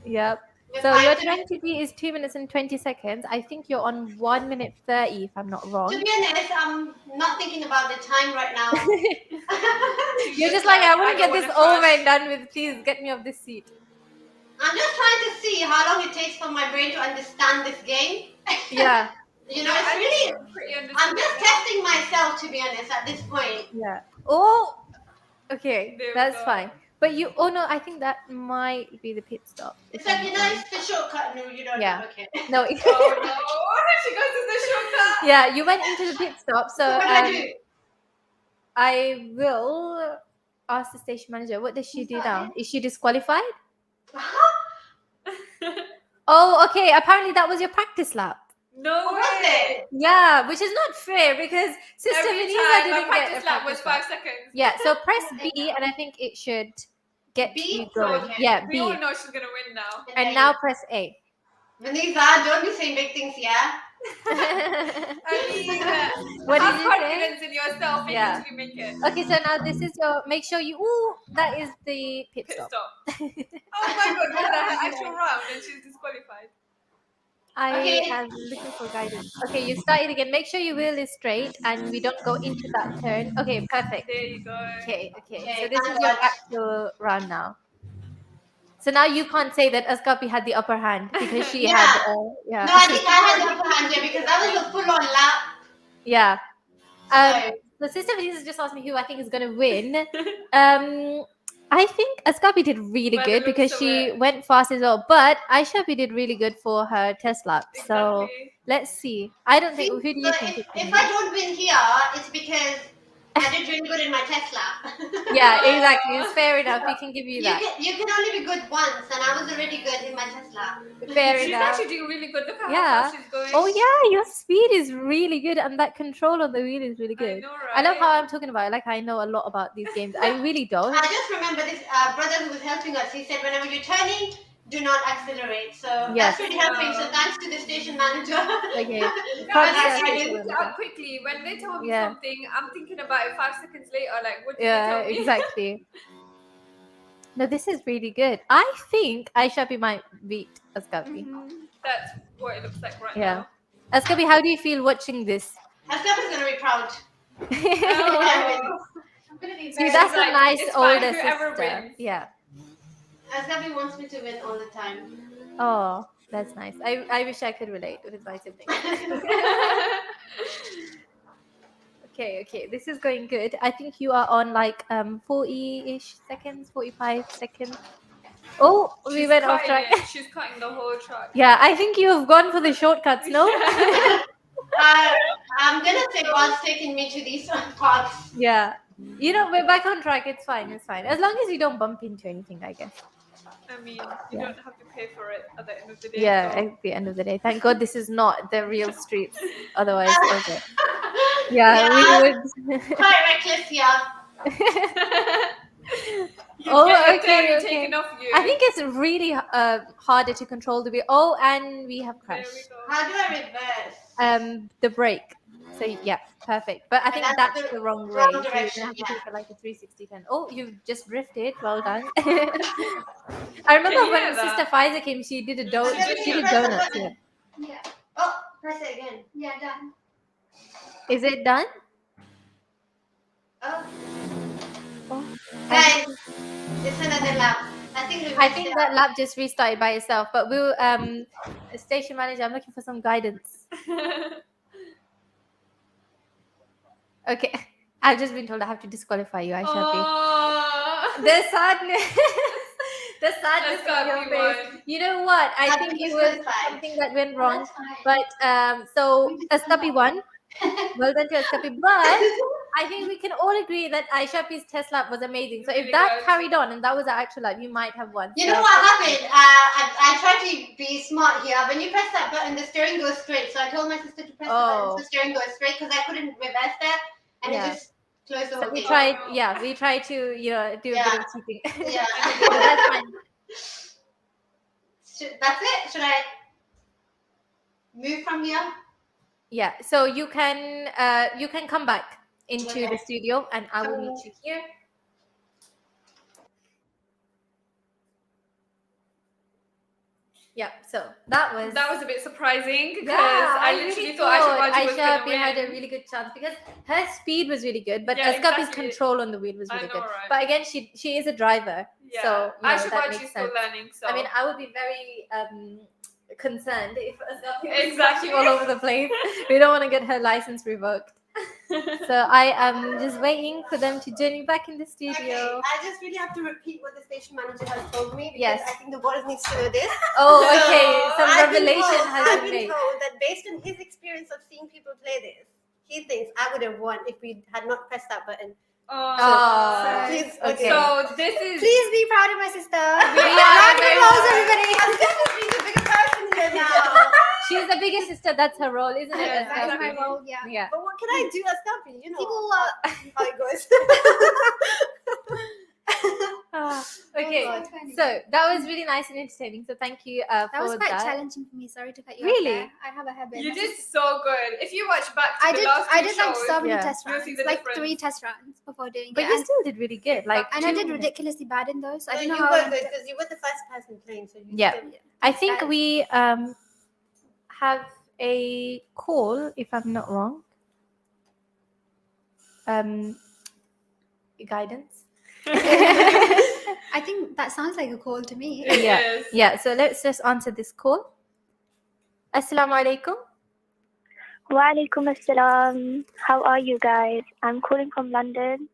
Yep. So your time to beat is 2 minutes and 20 seconds. I think you're on 1 minute 30, if I'm not wrong. To be honest, I'm not thinking about the time right now. You're just like, I want to get this over and done with. Please get me off this seat. I'm just trying to see how long it takes for my brain to understand this game. Yeah. It's really. I'm just testing myself, to be honest, at this point. Yeah. Oh. Okay, that's fine. But I think that might be the pit stop. It's like, it's the shortcut. No, you don't. Yeah. Okay. No. She goes to the shortcut. Yeah, you went into the pit stop. So what do I do? I will ask the station manager. What does she do now? Is she disqualified? Oh, okay. Apparently that was your practice lap. No way. Yeah, which is not fair because Sister Vanessa didn't practice lap was 5 seconds. Yeah, so press B and I think it should get you going. Okay. Yeah, We B. all know she's gonna win now. And now press A. Vanessa, don't be saying big things, yeah? What have did you confidence say? in yourself. Yeah. You make it. Okay, so now this is your. Make sure you. That is the pit stop. Oh my god, was that her actual round and she's disqualified? I am looking for guidance. Okay, you start it again. Make sure your wheel is straight and we don't go into that turn. Okay, perfect. There you go. Okay. So this is your actual round now. So now you can't say that Azkapi had the upper hand because she had. No, I think I had the upper hand here because that was a full-on lap. Yeah. The Sister Vanessa just asked me who I think is going to win. I think Azkapi did really good because she went fast as well. But Aisha did really good for her test lap. So let's see. I don't think. Who do you think? If I don't win here, it's because I did really good in my test lap. Yeah, exactly. It's fair enough. We can give you that. You can only be good once, and I was already good in my test lap. Fair She's enough. actually doing really good. Look how fast she's going. Oh yeah, your speed is really good, and that control on the wheel is really good. I know, right? I love how I'm talking about it. Like I know a lot about these games. I really don't. I just remember this brother who was helping us. He said, whenever you're turning, do not accelerate. So that's really helping. So thanks to the station manager. Okay. I looked it up quickly. When they tell me something, I'm thinking about it 5 seconds later. Like, what did they tell me? Exactly. No, this is really good. I think Aisha might beat Azkapi. That's what it looks like right Yeah. now. Azkapi, how do you feel watching this? Azkapi's gonna be proud. See, that's a nice older whoever sister. wins. Yeah. Azkapi wants me to win all the time. Oh, that's nice. I wish I could relate with my siblings. Okay. This is going good. I think you are on like 40-ish seconds, 45 seconds. Oh, we went off track. She's cutting the whole track. Yeah, I think you have gone for the shortcuts, no? I'm gonna say God's taking me to these paths. Yeah. We're back on track. It's fine. As long as you don't bump into anything, I guess. I mean, you don't have to pay for it at the end of the day. Yeah, at the end of the day. Thank God this is not the real streets. Otherwise, okay. Yeah, we would. Quite reckless here. Okay. Taken off you. I think it's really harder to control the wheel. Oh, and we have crashed. How do I reverse? The brake. So yeah, perfect. But I think that's the wrong way. So you're direction, gonna have to take it like a 360 turn. Oh, you just drifted. Well done. I remember when Sister Faiza came, she did a donut. She did donuts. Yeah. Yeah. Oh, press it again. Yeah, done. Is it done? Oh. Guys, it's another lap. I think that lap just restarted by itself. But we'll station manager, I'm looking for some guidance. Okay. I've just been told I have to disqualify you, Aisha. The sadness. The sadness of your face. You know what? I think it was something that went wrong. But so Askapi won. Well done to Askapi. But I think we can all agree that Aisha's test lap was amazing. So if that carried on and that was our actual lap, you might have won. You know what happened? I tried to be smart here. When you press that button, the steering goes straight. So I told my sister to press the button so the steering goes straight because I couldn't reverse that. And it just closed the whole thing. We tried to, do a bit of cheating. Yeah. That's fine. That's it? Should I move from here? Yeah. So you can come back into the studio and I will meet you here. Yeah, so that was a bit surprising because I I literally thought Aisha had a really good chance because her speed was really good, but Askapi's control on the wheel was really good. Right? But again, she is a driver, so that makes sense. Still learning. So I mean, I would be very concerned if Askapi was crashing all over the place. We don't want to get her license revoked. So I am just waiting for them to join me back in the studio. Okay, I just really have to repeat what the station manager has told me because I think the board needs to know this. Oh, okay. Some revelation has been made. I've been told that based on his experience of seeing people play this, he thinks I would have won if we had not pressed that button. Please, So this is. Please be proud of my sister. We are very proud. Everybody. I'm definitely the bigger person here now. She's the biggest sister. That's her role, isn't it? That is my role. Yeah. But what can I do as company? You know, people how it goes. Okay, so that was really nice and entertaining. So thank you. That was quite challenging for me. Sorry to cut you off. Really? There. I have a habit. You did so good. If you watch back to the last I two did like shows, so many test rounds, like difference. 3 test rounds before doing but it. But you still did really good. Like, and I did ridiculously bad in those. I don't know how. Because you were the first person playing, so you I think we have a call, if I'm not wrong. Guidance. I think that sounds like a call to me. Yeah. So let's just answer this call. Assalamu alaikum. Wa alaikum assalam. How are you guys? I'm calling from London.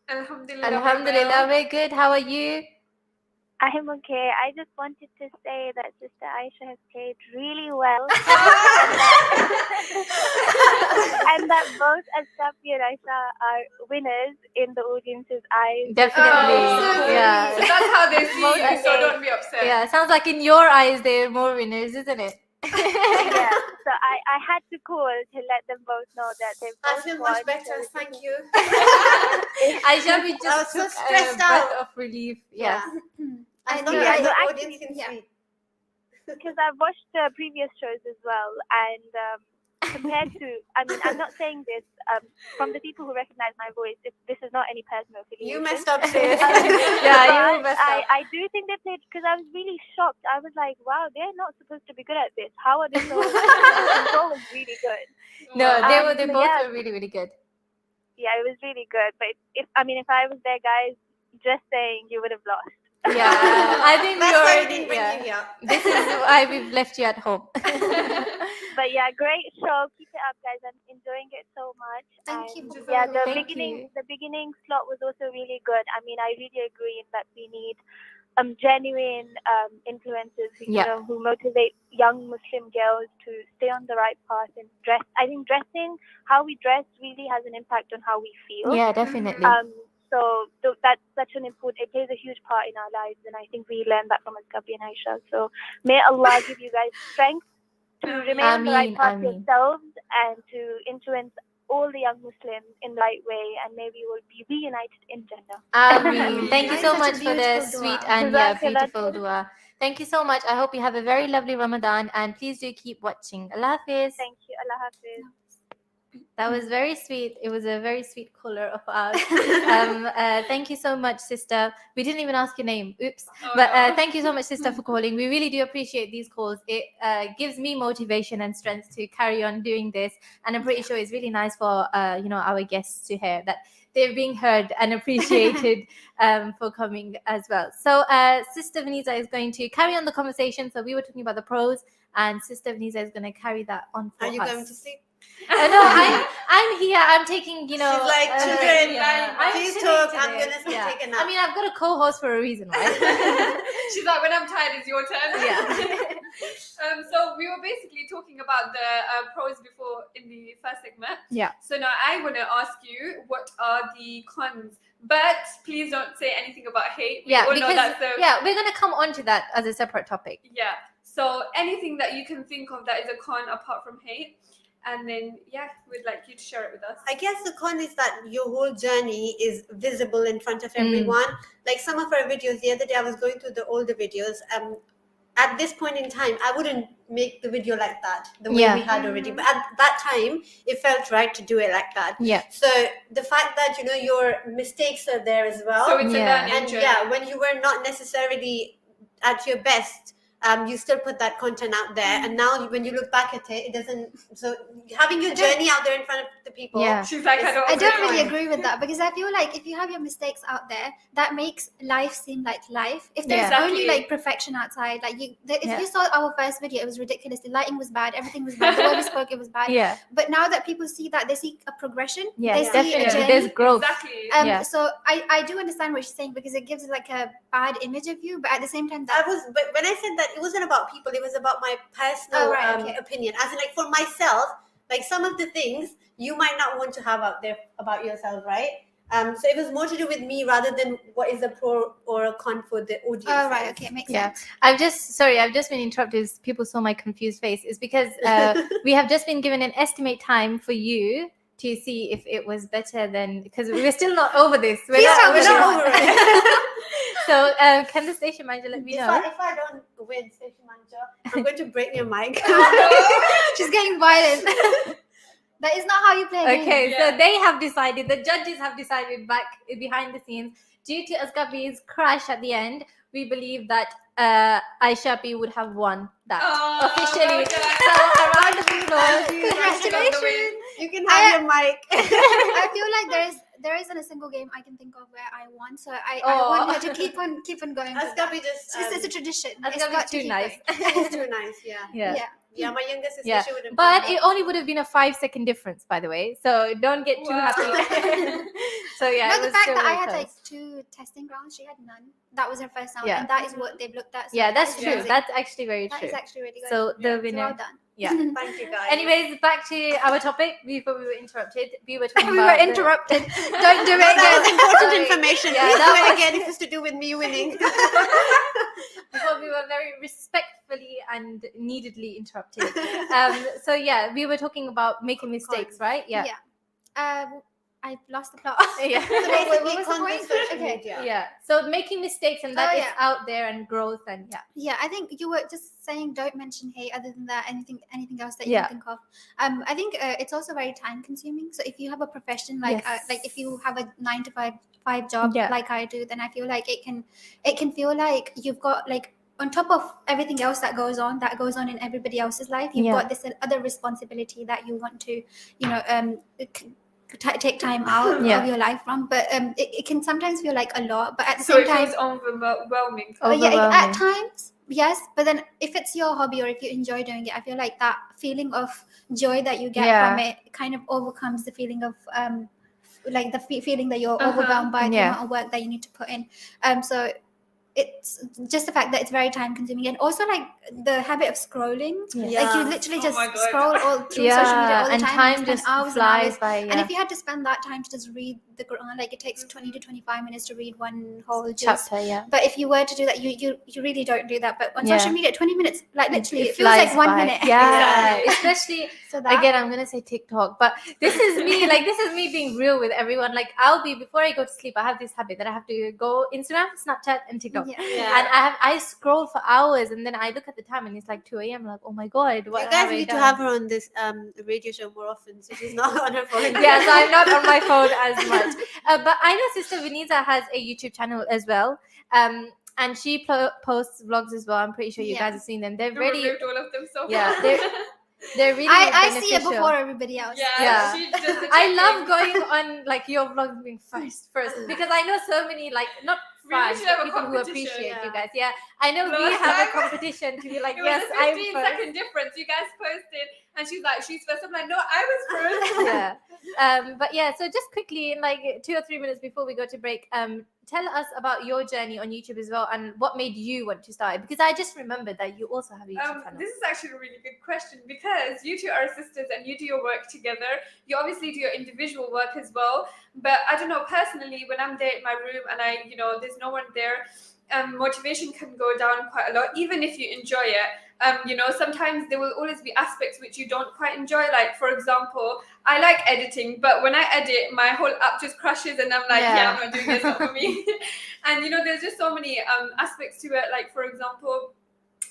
Alhamdulillah, very good. How are you? I am okay. I just wanted to say that Sister Ayesha has played really well. And that both Askapi and Ayesha are winners in the audience's eyes. Definitely. So that's how they see you, so don't be upset. Yeah, sounds like in your eyes they're more winners, isn't it? Yeah. So I had to call to let them both know that they both I feel much better, thank you. Aisha, we just took a breath of relief. Yeah. I know the audience can see. Because I've watched the previous shows as well, and compared to, I mean, I'm not saying this from the people who recognize my voice. This is not any personal affiliation. You messed up, sis. You messed up. I do think they played because I was really shocked. I was like, wow, they're not supposed to be good at this. How are they so? The control was really good. No, they both were really, really good. Yeah, it was really good. But if I was there, guys, just saying, you would have lost. Yeah, I think we already. Yeah. This is why we've left you at home. But yeah, great show. Keep it up, guys. I'm enjoying it so much. Thank you. Yeah, the beginning slot was also really good. I mean, I really agree in that we need genuine influencers who motivate young Muslim girls to stay on the right path and dress. I think how we dress really has an impact on how we feel. Yeah, definitely. So that's such an important, it plays a huge part in our lives, and I think we learned that from Askapi and Ayesha. So may Allah give you guys strength to remain on the right path yourselves and to influence all the young Muslims in the right way, and may we will be reunited in Jannah. Ameen. Thank you so much for the sweet and beautiful dua. Thank you so much. I hope you have a very lovely Ramadan, and please do keep watching. Allah Hafiz. Thank you. Allah Hafiz. That was very sweet. It was a very sweet caller of ours. Thank you so much, sister. We didn't even ask your name. Oops. But thank you so much, sister, for calling. We really do appreciate these calls. It gives me motivation and strength to carry on doing this. And I'm pretty sure it's really nice for our guests to hear that they're being heard and appreciated for coming as well. So Sister Vanessa is going to carry on the conversation. So we were talking about the pros, and Sister Vanessa is going to carry that on for us. Are you going to sleep? No, I'm here. I'm taking, She's like, children, please talk. today. I'm going to take a nap. I mean, I've got a co-host for a reason, right? She's like, when I'm tired, it's your turn. Yeah. So we were basically talking about the pros before in the first segment. Yeah. So now I want to ask you, what are the cons? But please don't say anything about hate. Yeah, we're going to come on to that as a separate topic. Yeah. So anything that you can think of that is a con apart from hate. And then, we'd like you to share it with us. I guess the con is that your whole journey is visible in front of everyone. Like some of our videos, the other day I was going through the older videos. At this point in time, I wouldn't make the video like that, the way we had already. But at that time, it felt right to do it like that. Yeah. So the fact that, your mistakes are there as well. So it's a learning journey. And when you were not necessarily at your best, you still put that content out there, and now when you look back at it, it doesn't. So having your journey out there in front of the people, she's like, I don't really agree with that, because I feel like if you have your mistakes out there, that makes life seem like life. If there's only like perfection outside, like if you saw our first video, it was ridiculous. The lighting was bad, everything was bad. The way we spoke, it was bad. Yeah. But now that people see that, they see a progression. Yeah, they see a journey. There's growth. Exactly. So I do understand what she's saying, because it gives like a bad image of you, but at the same time, but when I said that, it wasn't about people, it was about my personal opinion. As in, like, for myself, like some of the things you might not want to have out there about yourself, right? So it was more to do with me rather than what is a pro or a con for the audience. Oh, right, okay, makes sense. I've just been interrupted. People saw my confused face. It's because we have just been given an estimate time for you to see if it was better than, because we're still not over this. We're not over it. So can the station manager let me know? If I don't win, station manager, I'm going to break your mic. She's getting violent. That is not how you play a game. Okay, so they have decided, the judges have decided back behind the scenes, due to Azka's crash at the end, we believe that Ayesha would have won that officially. So a round of applause. Congratulations. You can have your mic. I feel like there isn't a single game I can think of where I won, so I want her to keep on going. Azka just it's a tradition. Azka too nice. It's too nice. Yeah, my younger sister, she would have. But it only would have been a 5-second difference, by the way. So don't get too happy. So no, the fact that I had like 2 testing rounds, she had none. That was her first round, and that is what they've looked at. So that's true. Amazing. That's actually very true. That is actually really good. So the winner. Well done. Yeah. Thank you, guys. Anyways, back to our topic before we were interrupted. We were talking we were interrupted. Don't do it again. That was important information. Yeah, Please do it again if it's to do with me winning. Before we were very respectfully and neededly interrupted. So we were talking about making mistakes, right? Yeah. I lost the plot. Yeah. So basically, what was the point? Okay. Yeah. So making mistakes, and that is out there, and growth, and I think you were just saying don't mention hate. Other than that, anything else that you can think of. I think it's also very time consuming. So if you have a profession like if you have a 9 to 5 job like I do, then I feel like it can feel like you've got like, on top of everything else that goes on in everybody else's life, you've got this other responsibility that you want to take time out of your life from, but it can sometimes feel like a lot, but at the same time, it feels overwhelming. At times, yes, but then if it's your hobby or if you enjoy doing it, I feel like that feeling of joy that you get from it kind of overcomes the feeling of like the feeling that you're overwhelmed by the amount of work that you need to put in. So it's just the fact that it's very time consuming, and also like the habit of scrolling. Like you literally just scroll all through social media all the time and just hours flies and hours. by. And if you had to spend that time to just read the Quran, like it takes 20 to 25 minutes to read one whole chapter. But if you were to do that, you really don't do that. But on social media, 20 minutes, like literally, it feels flies like 1 by. minute. Especially again, I'm gonna say TikTok, but this is me. Like this is me being real with everyone. Like I'll be, before I go to sleep, I have this habit that I have to go Instagram, Snapchat, and TikTok. And I scroll for hours, and then I look at the time, and it's like 2 a.m. Like, oh my god, what you guys need to have her on this radio show more often, so she's not on her phone. So I'm not on my phone as much. But I know Sister Vanessa has a YouTube channel as well. And she posts vlogs as well. I'm pretty sure you guys have seen them. They're really all of them so they're really I see it before everybody else. She does the I love going on like your vlogs being first because I know so many like not fans, but people who appreciate you guys. I know we have a competition to be like, yes, I'm first. 15-second difference. You guys posted, and she's like, she's first. I'm like, no, I was first. But so just quickly, in like 2 or 3 minutes before we go to break, tell us about your journey on YouTube as well, and what made you want to start it, because I just remembered that you also have a YouTube channel. This is actually a really good question, because you two are sisters and you do your work together. You obviously do your individual work as well, but I don't know, personally, when I'm there in my room and there's no one there, motivation can go down quite a lot, even if you enjoy it. Sometimes there will always be aspects which you don't quite enjoy. Like, for example, I like editing, but when I edit, my whole app just crashes and I'm like, I'm not doing this, not for me. And, there's just so many aspects to it. Like, for example,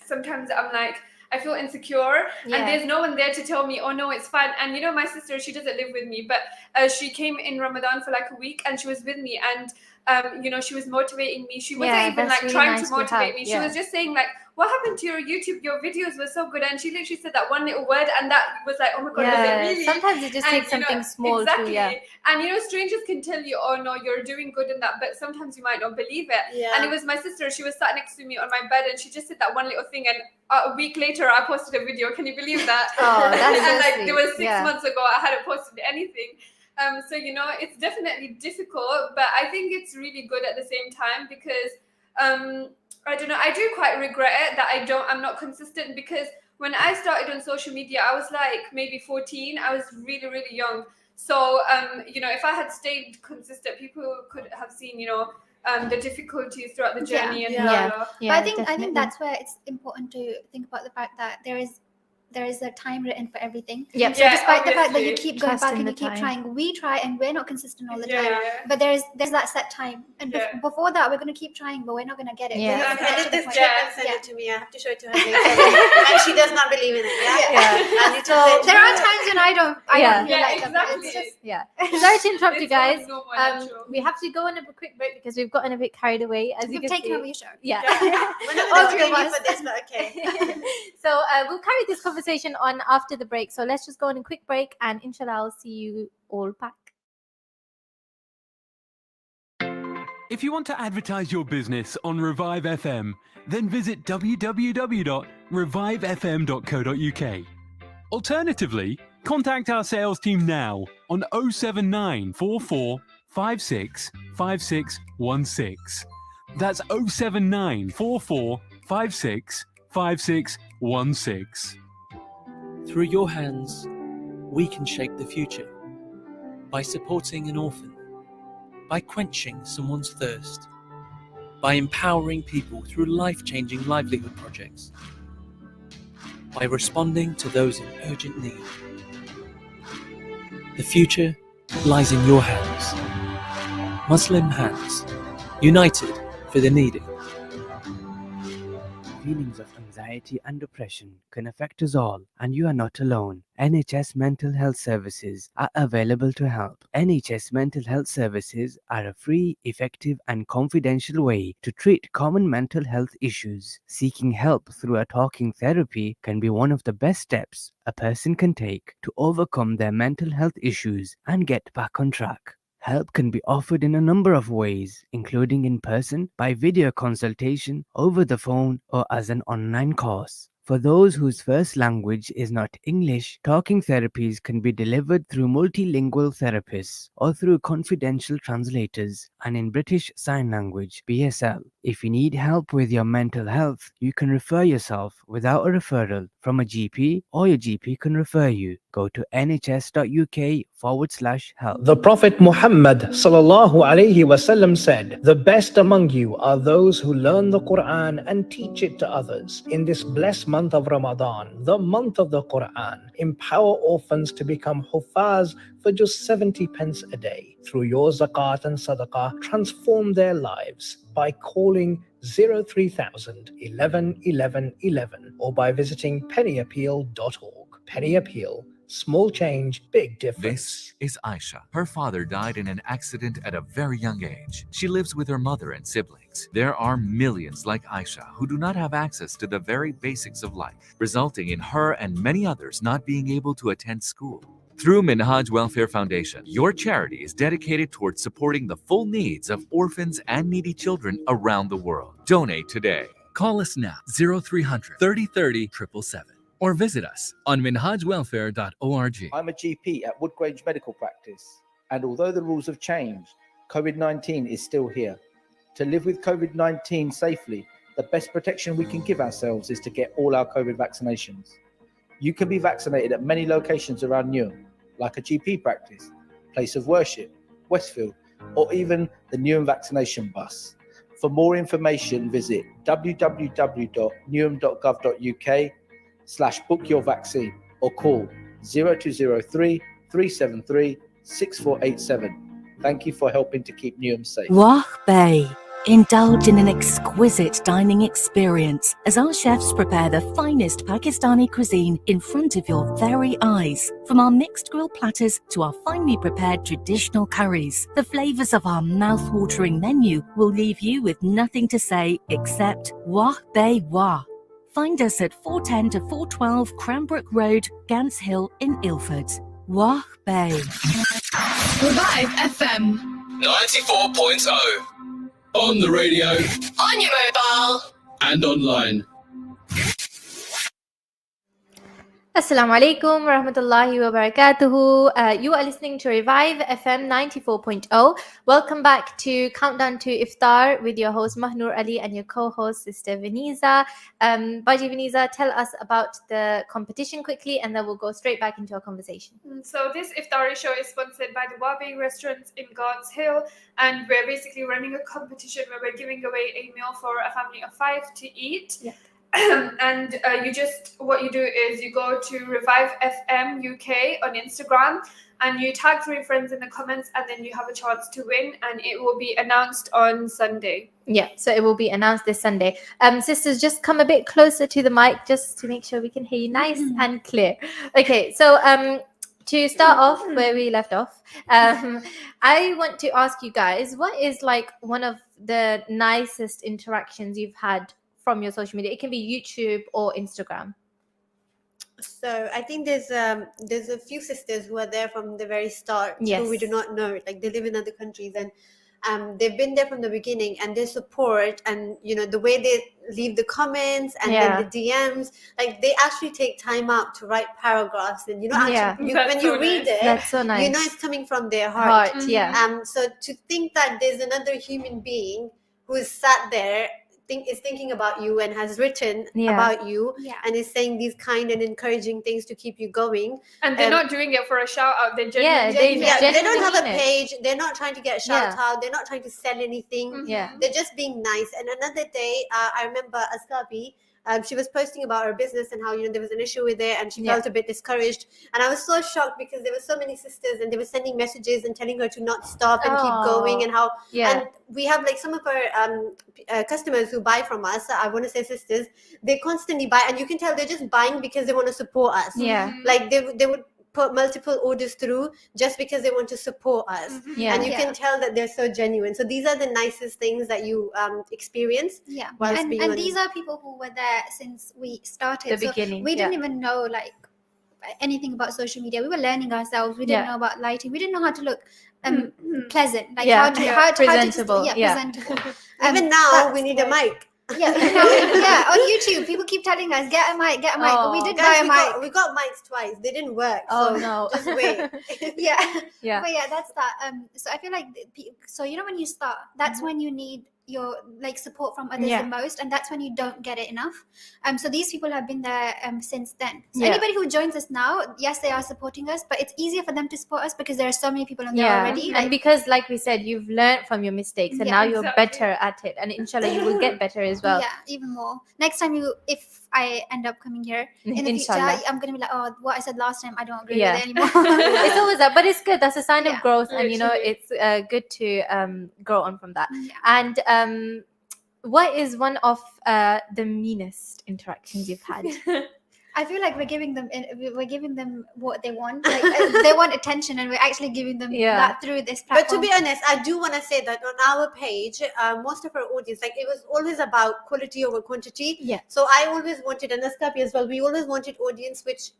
sometimes I'm like, I feel insecure and there's no one there to tell me, oh no, it's fine. And my sister, she doesn't live with me, but she came in Ramadan for like a week and she was with me, and she was motivating me. She wasn't even like really trying to motivate me. She was just saying like, what happened to your YouTube? Your videos were so good. And she literally said that one little word, and that was like, oh my god, was it really? Sometimes it just takes something small exactly. too. And strangers can tell you, oh no, you're doing good in that, but sometimes you might not believe it. And it was my sister. She was sat next to me on my bed, and she just said that one little thing, and a week later I posted a video. Can you believe that? Oh, that's and so like sweet. it was 6 months ago, I hadn't posted anything. So it's definitely difficult, but I think it's really good at the same time, because I don't know, I do quite regret it that I'm not consistent, because when I started on social media, I was like maybe 14. I was really, really young. So if I had stayed consistent, people could have seen the difficulties throughout the journey and but I think that's where it's important to think about the fact that there is a time written for everything. So despite the fact that you keep going back and you keep trying, we try and we're not consistent all the time. But there's that set time, and before that we're going to keep trying, but we're not going to get it. Edit this clip and send it to me. I have to show it to her later. And she does not believe in it. And so there are times when I don't feel like exactly. It's just, Sorry to interrupt you guys. We have to go on a quick break because we've gotten a bit carried away. As we've you can taken see. over your show. we're not going to for this, but okay. So we'll carry this conversation on after the break. So let's just go on a quick break, and inshallah I'll see you all back. If you want to advertise your business on Revive FM, then visit www.revivefm.co.uk. Alternatively, contact our sales team now on 07944 56 5616. That's 07944 56 5616. Through your hands, we can shape the future. By supporting an orphan, by quenching someone's thirst, by empowering people through life-changing livelihood projects, by responding to those in urgent need. The future lies in your hands. Muslim hands, united for the needy. Feelings of anxiety and depression can affect us all, and you are not alone. NHS Mental Health Services are available to help. NHS Mental Health Services are a free, effective and confidential way to treat common mental health issues. Seeking help through a talking therapy can be one of the best steps a person can take to overcome their mental health issues and get back on track. Help can be offered in a number of ways, including in person, by video consultation, over the phone, or as an online course. For those whose first language is not English, talking therapies can be delivered through multilingual therapists or through confidential translators and in British Sign Language (BSL). If you need help with your mental health, you can refer yourself without a referral from a GP, or your GP can refer you. Go to nhs.uk/help. The Prophet Muhammad ﷺ said, "The best among you are those who learn the Quran and teach it to others." In this blessed month of Ramadan, the month of the Quran, empower orphans to become huffaz for just 70 pence a day. Through your zakat and sadaqah, transform their lives by calling 03000 11 11 11 or by visiting pennyappeal.org. Penny Appeal. Small change, big difference. This is Aisha. Her father died in an accident at a very young age. She lives with her mother and siblings. There are millions like Aisha who do not have access to the very basics of life, resulting in her and many others not being able to attend school. Through Minhaj Welfare Foundation, your charity is dedicated towards supporting the full needs of orphans and needy children around the world. Donate today. Call us now, 0300 30 30 777. Or visit us on minhajwelfare.org. I'm a GP at Woodgrange Medical Practice, and although the rules have changed, COVID-19 is still here. To live with COVID-19 safely, the best protection we can give ourselves is to get all our COVID vaccinations. You can be vaccinated at many locations around Newham, like a GP practice, place of worship, Westfield, or even the Newham vaccination bus. For more information, visit www.newham.gov.uk/book your vaccine or call 0203 373 6487. Thank you for helping to keep Newham safe. Wah Bay. Indulge in an exquisite dining experience as our chefs prepare the finest Pakistani cuisine in front of your very eyes. From our mixed grill platters to our finely prepared traditional curries, the flavors of our mouth-watering menu will leave you with nothing to say except Wah Bay Wah. Find us at 410 to 412 Cranbrook Road, Gants Hill in Ilford. Wah Bay. Revive FM 94.0. On the radio. On your mobile. And online. Assalamu alaikum warahmatullahi wabarakatuh. You are listening to Revive FM 94.0. Welcome back to Countdown to Iftar with your host Mah-Noor Ali and your co-host Sister Veniza. Baji Veniza, tell us about the competition quickly and then we'll go straight back into our conversation. So this Iftari show is sponsored by the Wabi restaurants in Gants Hill, and we're basically running a competition where we're giving away a meal for a family of 5 to eat. Yeah. And what you do is you go to Revive FM UK on Instagram and you tag 3 friends in the comments, and then you have a chance to win, and it will be announced on Sunday. Yeah, so it will be announced this Sunday. Sisters, just come a bit closer to the mic just to make sure we can hear you nice and clear. Okay, so to start off where we left off, I want to ask you guys, what is like one of the nicest interactions you've had from your social media? It can be YouTube or Instagram. So I think there's a few sisters who are there from the very start, who we do not know. Like they live in other countries, and they've been there from the beginning, and their support and the way they leave the comments and then the DMs, like they actually take time out to write paragraphs, and when you read it, that's so nice. It's coming from their heart. So to think that there's another human being who is sat there is thinking about you and has written about you and is saying these kind and encouraging things to keep you going. And they're not doing it for a shout out. They they don't have a page. They're not trying to get a shout out. They're not trying to sell anything. They're just being nice. And another day, I remember Azka, she was posting about her business and how there was an issue with it, and she felt a bit discouraged. And I was so shocked because there were so many sisters, and they were sending messages and telling her to not stop and keep going, and how and we have like some of our customers who buy from us. I want to say sisters, they constantly buy, and you can tell they're just buying because they want to support us. Like they would put multiple orders through just because they want to support us. And you can tell that they're so genuine. So these are the nicest things that you experience. And these are people who were there since we started. The beginning. We didn't even know like anything about social media. We were learning ourselves. We didn't know about lighting. We didn't know how to look pleasant. Like how to presentable. Presentable. Even now we need a mic. On YouTube, people keep telling us get a mic. But we did buy a mic. We got mics twice. They didn't work. No! Just wait. But that's that. So I feel like when you start, that's when you need your like support from others the most, and that's when you don't get it enough. So these people have been there since then. So anybody who joins us now, yes, they are supporting us, but it's easier for them to support us because there are so many people on there already. And because, like we said, you've learned from your mistakes, and now you're better at it, and inshallah you will get better as well. Yeah, even more. Next time if I end up coming here in the future, I'm gonna be like, oh, what I said last time, I don't agree with it anymore. It's always that, but it's good. That's a sign of growth, and it's good to grow on from that. And what is one of the meanest interactions you've had? I feel like we're giving them what they want. Like they want attention, and we're actually giving them that through this platform. But to be honest, I do want to say that on our page, most of our audience, like it was always about quality over quantity. Yeah. So I always wanted, and Askapi as well, we always wanted audience which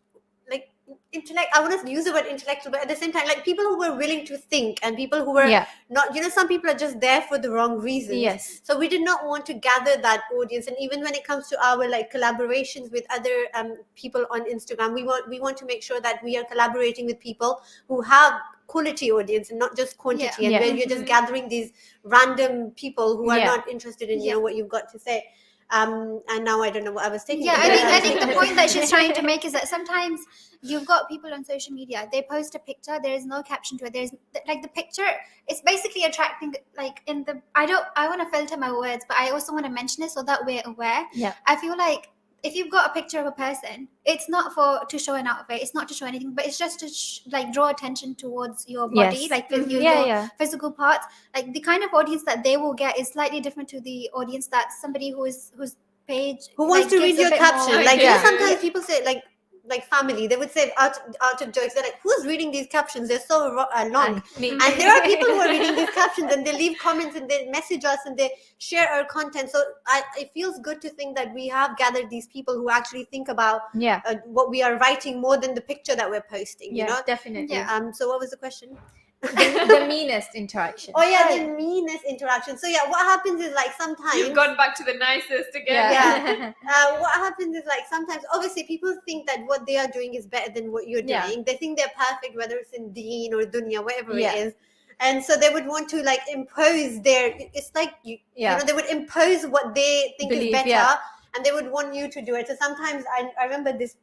like intellect. I want to use the word intellectual, but at the same time, like people who were willing to think and people who were not, some people are just there for the wrong reasons. Yes. So we did not want to gather that audience. And even when it comes to our like collaborations with other people on Instagram, we want to make sure that we are collaborating with people who have quality audience and not just quantity. And where you're just gathering these random people who are not interested in what you've got to say. And now I don't know what I was thinking. I think the point that she's trying to make is that sometimes you've got people on social media, they post a picture, there is no caption to it, there's like the picture, it's basically attracting like in the I want to filter my words, but I also want to mention it so that we're aware. I feel like if you've got a picture of a person, it's not to show an outfit, it's not to show anything, but it's just to like draw attention towards your body, like your physical parts. Like the kind of audience that they will get is slightly different to the audience that somebody whose page who wants to read your caption. Like sometimes people say like family, they would say out of jokes, they're like, who's reading these captions? They're so long. And there are people who are reading these captions and they leave comments and they message us and they share our content. So it feels good to think that we have gathered these people who actually think about what we are writing more than the picture that we're posting. You know, definitely. So what was the question? The meanest interaction. Oh yeah, the meanest interaction. So what happens is like sometimes you've gone back to the nicest again. What happens is like sometimes obviously people think that what they are doing is better than what you're doing. They think they're perfect, whether it's in deen or dunya, whatever it is. And so they would want to like impose it's like you know, they would impose what they think is better and they would want you to do it. So sometimes I remember this,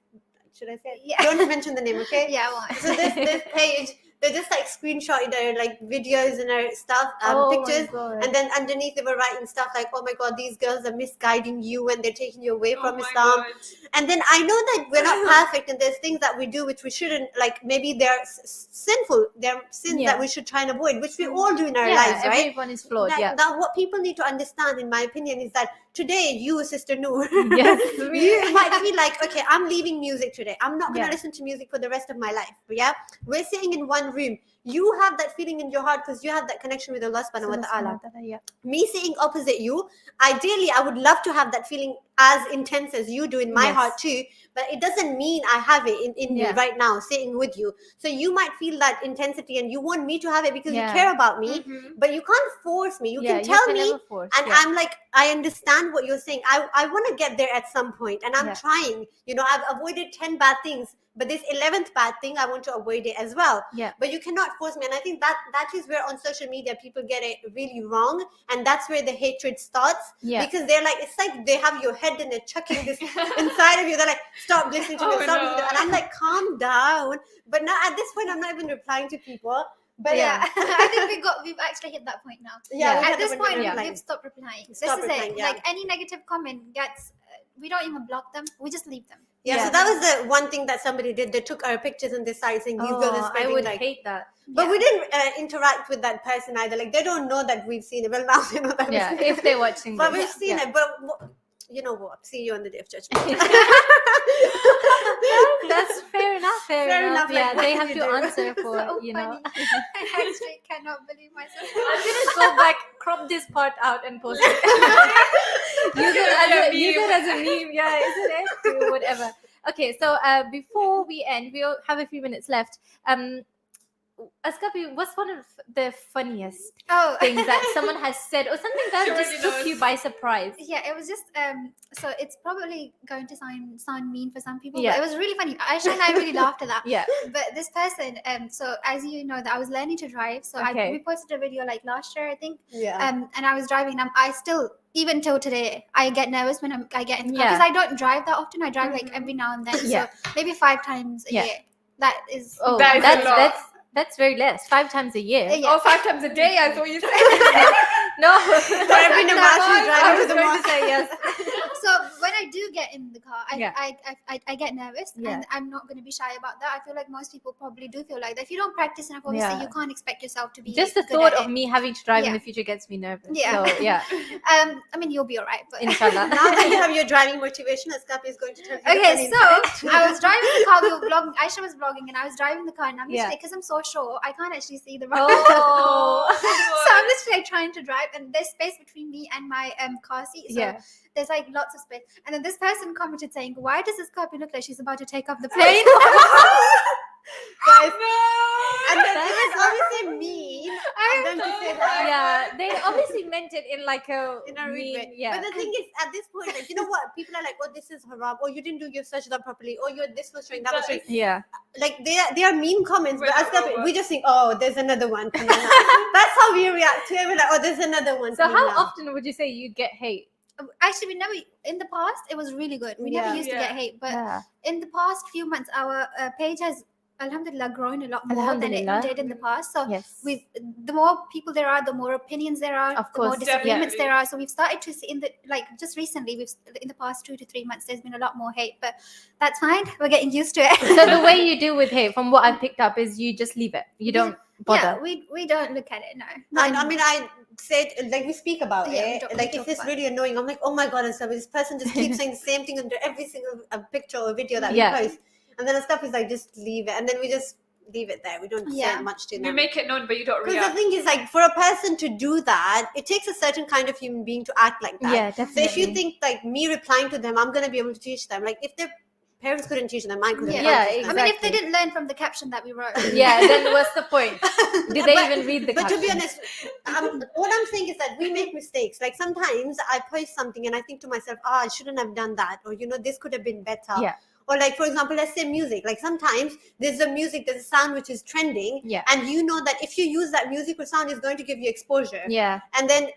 should I say it? Don't mention the name, okay? So this page, they just like screenshotted their like videos and their stuff, pictures, and then underneath they were writing stuff like, "Oh my God, these girls are misguiding you and they're taking you away from Islam." God. And then I know that we're not perfect and there's things that we do which we shouldn't, like maybe they're sinful, they're sins that we should try and avoid, which we all do in our lives, right? Everyone is flawed. Now, what people need to understand, in my opinion, is that today you, Sister Noor, you might feel like, okay, I'm leaving music today. I'm not going to listen to music for the rest of my life. We're sitting in one room. You have that feeling in your heart because you have that connection with Allah subhanahu wa ta'ala. Me sitting opposite you, ideally I would love to have that feeling as intense as you do in my heart too, but it doesn't mean I have it in me right now sitting with you. So you might feel that intensity and you want me to have it because you care about me, but you can't force me. You can tell me and I'm like, I understand what you're saying. I want to get there at some point and I'm trying. You know, I've avoided 10 bad things, but this 11th bad thing, I want to avoid it as well. But you cannot force me. And I think that is where on social media people get it really wrong. And that's where the hatred starts. Because they're like, it's like they have your head and they're chucking this inside of you. They're like, stop listening to me. And I'm like, calm down. But now at this point, I'm not even replying to people. But I think we've actually hit that point now. At this point, we've stopped replying. This is it. Like any negative comment gets, we don't even block them. We just leave them. So that was the one thing that somebody did. They took our pictures and they started saying, these girls are spreading, I would hate that. But we didn't interact with that person either. Like, they don't know that we've seen it. Well, now they know that we've seen it. If they're watching But we've seen it. But you know what? See you on the day of judgment. That's fair enough. Fair enough. Like, They have to answer for, so you know. I actually cannot believe myself. I'm going to go back, crop this part out and post it. Use it as a meme. Yeah, isn't it? Whatever. Okay, so before we end, we'll have a few minutes left. Askapi, what's one of the funniest things things that someone has said or something that just took you by surprise? Yeah, it was just so it's probably going to sound mean for some people, Yeah. but it was really funny. Aisha and I really laughed at that. Yeah. But this person, so as you know, that I was learning to drive. So we posted a video like last year, I think. Yeah. And I was driving, and I still, even till today, I get nervous when I get in the car because I don't drive that often. I drive like every now and then, so maybe 5 times a year. That is that's very less. 5 times a year. Oh, 5 times a day. I thought you said. No. For every namaz you drive to the mosque. Yes. So when I do get in the car, I get nervous, and I'm not going to be shy about that. I feel like most people probably do feel like that. If you don't practice enough, obviously you can't expect yourself to be. Just the thought of me having to drive in the future gets me nervous. Yeah. So, yeah. I mean, you'll be all right, but inshallah. Now that you have your driving motivation, Askapi is going to tell you. Okay, so I was driving the car. We were vlogging. Aisha was vlogging, and I was driving the car. And I'm just like, because I'm so short, I can't actually see the road. Oh. So I'm just like trying to drive, and there's space between me and my car seat. So there's like lots of space. And then this person commented saying, "Why does this Askapi look like she's about to take off the plane?" Guys, and then it was obviously mean of them to say that. Yeah, they obviously meant it in like a rude way. Yeah. But the thing is, at this point, like, you know what? People are like, "Oh, this is haram," or "You didn't do your sajda properly," or "Your this was showing, that was showing." Yeah. Like they are mean comments, but Askapi, we just think, "Oh, there's another one coming out." That's how we react to it. We're like, "Oh, there's another one." So how often would you say you get hate? Actually, we never. In the past, it was really good. We never used to get hate, but in the past few months, our page has, alhamdulillah, grown a lot more than it did in the past. So the more people there are, the more opinions there are, the more disagreements there are. So we've started to see just recently, in the past 2 to 3 months, there's been a lot more hate, but that's fine. We're getting used to it. So the way you deal with hate, from what I've picked up, is you just leave it. You don't bother. Yeah, we don't look at it. No. I mean, I said, like, we speak about it. Like, if it's really annoying, I'm like, "Oh my god!" And stuff. This person just keeps saying the same thing under every single picture or video that we post. And then stuff is like, just leave it, and then we just leave it there. We don't say much to them. You make it known, but you don't react. Because the thing is, like, for a person to do that, it takes a certain kind of human being to act like that. Yeah, definitely. So if you think like me replying to them, I'm gonna be able to teach them. Like, if their parents couldn't teach them, I couldn't. Yeah, teach them. I mean, if they didn't learn from the caption that we wrote, then what's the point? Did they even read the caption? But to be honest, what I'm saying is that we make mistakes. Like, sometimes I post something and I think to myself, I shouldn't have done that, or this could have been better. Yeah. Or like, for example, let's say music. Like, sometimes there's a sound which is trending, and you know that if you use that music or sound, it's going to give you exposure. Yeah. And then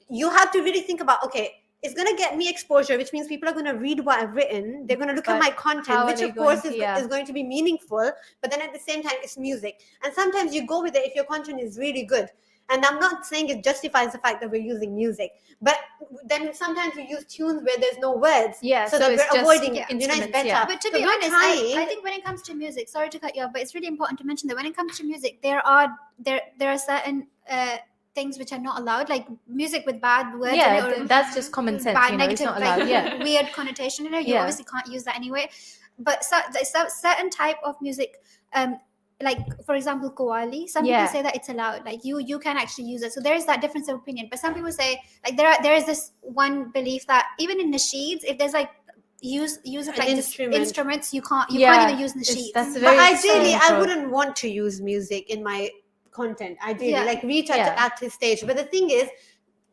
you have to really think about, okay, it's going to get me exposure, which means people are going to read what I've written. They're going to look at my content, which of course is going to be meaningful. But then at the same time, it's music. And sometimes you go with it if your content is really good. And I'm not saying it justifies the fact that we're using music, but then sometimes we use tunes where there's no words. Yeah, so that we're avoiding instruments, better. yeah. But to be honest, I think when it comes to music, sorry to cut you off, but it's really important to mention that when it comes to music, there are certain things which are not allowed, like music with bad words. Yeah, that's just common sense. Bad, negative, it's not allowed. Like, weird connotation. You obviously can't use that anyway. But there's a certain type of music, like for example, Qawwali. Some people say that it's allowed. Like you can actually use it. So there is that difference of opinion. But some people say, like, there is this one belief that even in nasheeds, if there's like use of like instruments, you can't even use nasheeds. But ideally, I wouldn't want to use music in my content. Ideally, like reach at this stage. But the thing is,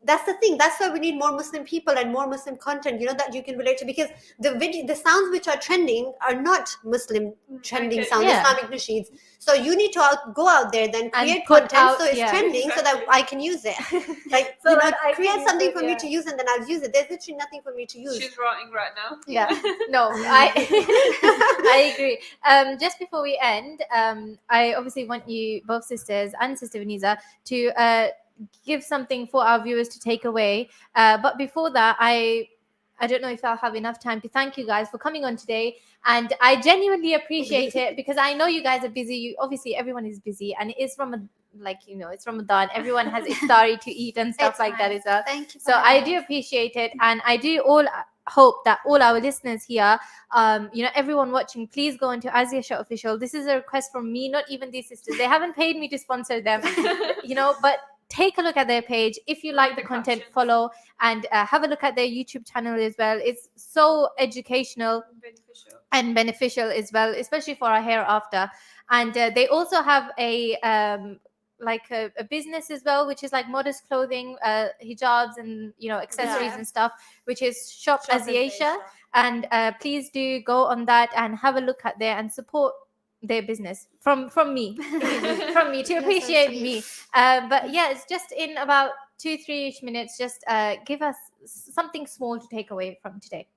that's the thing. That's why we need more Muslim people and more Muslim content, that you can relate to, because the sounds which are trending are not Muslim trending sounds, Islamic nasheeds. So you need to go out there, then create content so it's trending, so that I can use it. Like, create something for me to use, and then I'll use it. There's literally nothing for me to use. She's rotting right now. Yeah. No, I agree. Just before we end, I obviously want you, both sisters and Sister Veniza, to give something for our viewers to take away. But before that, I don't know if I'll have enough time to thank you guys for coming on today. And I genuinely appreciate it, because I know you guys are busy. Obviously, everyone is busy, and it is it's Ramadan. Everyone has iftari to eat and stuff like that as well. Thank you. So I do appreciate it, and I do hope that all our listeners here, everyone watching, please go into AzyeshaOfficial. This is a request from me, not even these sisters. They haven't paid me to sponsor them, but take a look at their page. If you like the content, follow, and have a look at their YouTube channel as well. It's so educational and beneficial as well, especially for our hereafter. And they also have a a business as well, which is like modest clothing, hijabs, and accessories and stuff, which is Shop Aziyesha. And please do go on that and have a look at there and support their business from me from me to appreciate me. But yeah, it's just in about 2-3 minutes. Just give us something small to take away from today.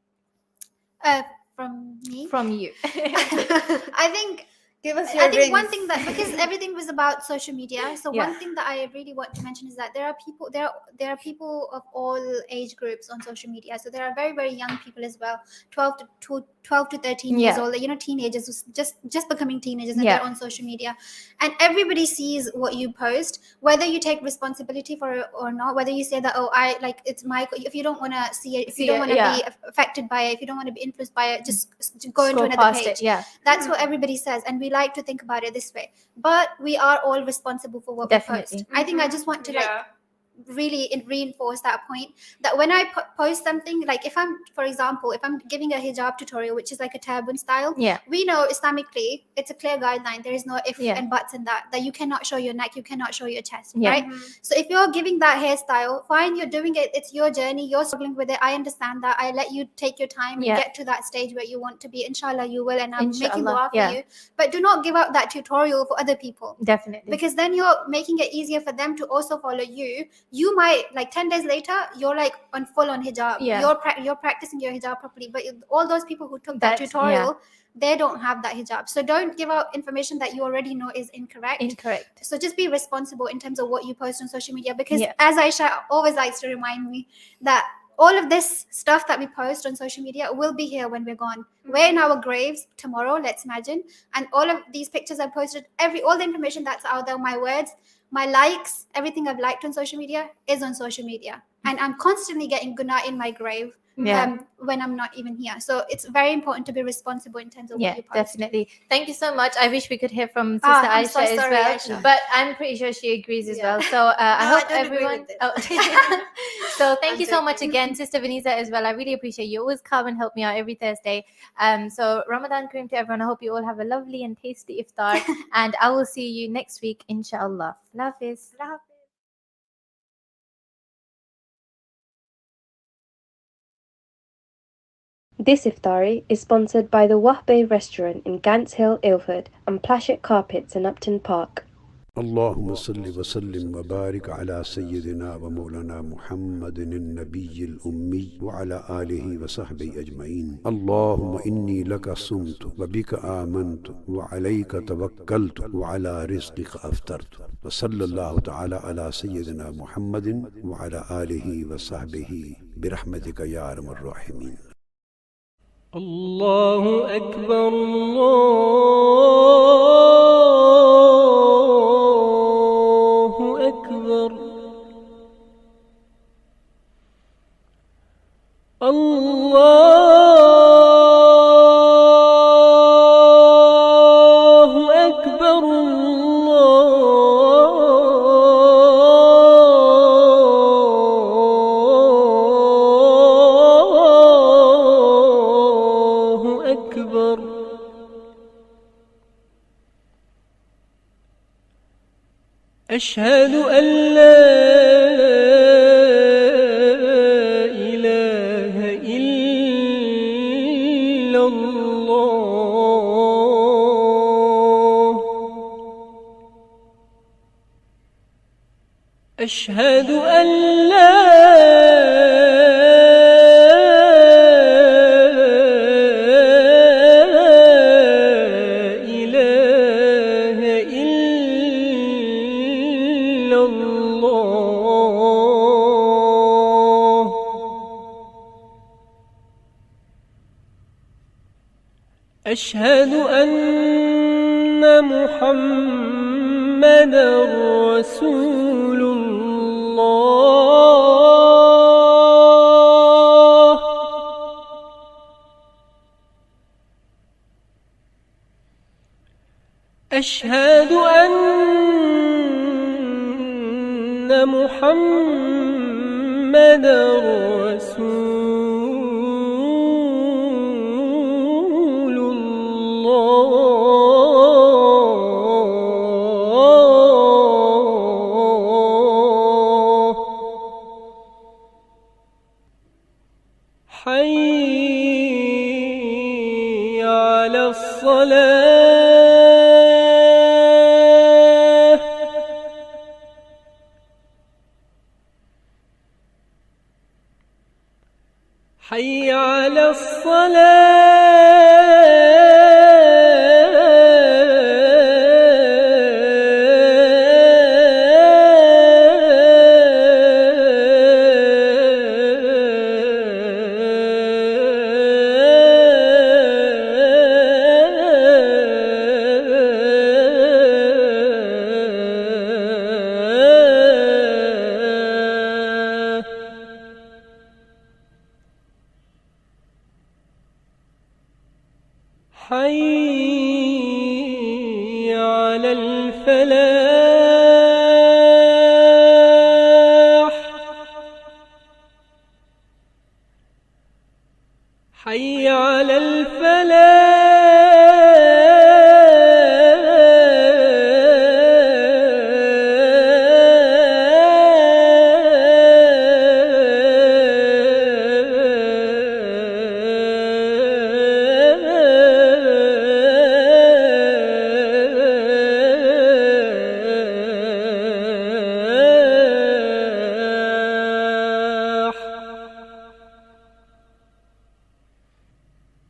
From me? From you. I think give us I think one thing that, because everything was about social media, so one thing that I really want to mention is that there are people of all age groups on social media. So there are very, very young people as well, 12 to 13 years old, teenagers who's just becoming teenagers, and they're on social media, and everybody sees what you post, whether you take responsibility for it or not, whether you say that, oh, I like, it's my, if you don't want to see it, if you don't want to be affected by it, if you don't want to be influenced by it, just go into another page. That's what everybody says, and we like to think about it this way, but we are all responsible for what we post. I think I just want to really reinforce that point, that when I post something, like if I'm, for example, if I'm giving a hijab tutorial, which is like a turban style, we know Islamically it's a clear guideline, there is no if and buts in that you cannot show your neck, you cannot show your chest, right? So if you're giving that hairstyle, fine, you're doing it, it's your journey, you're struggling with it, I understand that, I let you take your time and get to that stage where you want to be. Inshallah you will, and I'm making dua for you, but do not give out that tutorial for other people, definitely, because then you're making it easier for them to also follow you. You might, like 10 days later, you're like on full on hijab. You're practicing your hijab properly. But all those people who took that tutorial, they don't have that hijab. So don't give out information that you already know is incorrect. So just be responsible in terms of what you post on social media. Because as Aisha always likes to remind me, that all of this stuff that we post on social media will be here when we're gone. We're in our graves tomorrow, let's imagine. And all of these pictures I posted, all the information that's out there, my words, my likes, everything I've liked on social media is on social media. And I'm constantly getting guna in my grave when I'm not even here. So it's very important to be responsible in terms of what you post. Definitely. Thank you so much. I wish we could hear from Sister Aisha as well. Aisha. But I'm pretty sure she agrees as well. So I hope everyone... So thank you so much again, Sister Vanessa, as well. I really appreciate you. Always come and help me out every Thursday. So Ramadan Kareem to everyone. I hope you all have a lovely and tasty iftar. And I will see you next week, inshallah. Allah Hafiz. This iftari is sponsored by the Wahbeh restaurant in Gants Hill, Ilford, and Plashet Carpets in Upton Park. اللهم صل وسلم وبارك على سيدنا ومولانا محمد النبي الأمي وعلى آله وصحبه أجمعين. اللهم إني لك صمت وبك آمنت وعليك توكلت وعلى رزقك أفطرت. وصلى الله تعالى على سيدنا محمد وعلى آله وصحبه برحمتك يا أرحم الراحمين. الله أكبر الله أكبر الله أكبر الله أكبر. أشهد أن لا إله إلا الله. أشهد أن لا إله إلا الله. أشهد أن محمدا رسول الله. أشهد أن محمدا رسول الله حي على الصلاة حي على حي على الفلاح حي على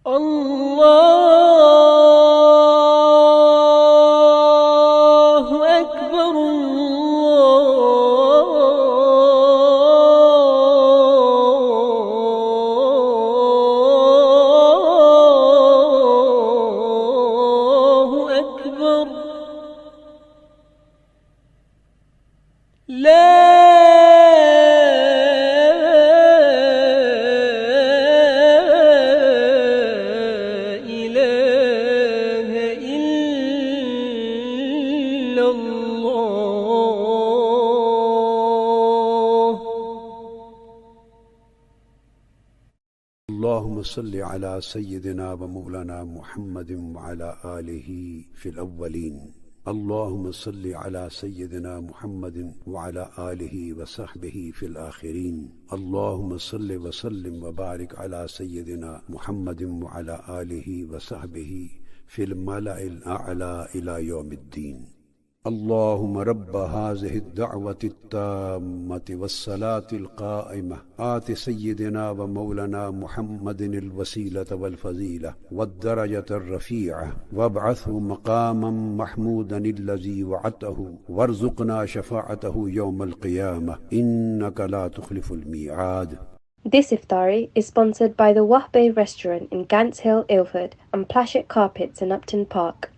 الله أكبر الله أكبر لا إله إلا الله اللهم صل على سيدنا ومولانا محمد وعلى آله في الأولين اللهم صل على سيدنا محمد وعلى آله وصحبه في الآخرين اللهم صل وسلم وبارك على سيدنا محمد وعلى آله وصحبه في الملأ الأعلى إلى يوم الدين اللهم رب هذه الدعوة التامة والصلاة القائمة آت سيدنا ومولانا محمد الوسيلة والفضيلة والدرجة الرفيعة وابعثه مقاما محمودا الذي وعدته وارزقنا شفاعته يوم القيامة إنك لا تخلف الميعاد. This iftari is sponsored by the Wahbe restaurant in Gants Hill, Ilford and Plashet Carpets in Upton Park.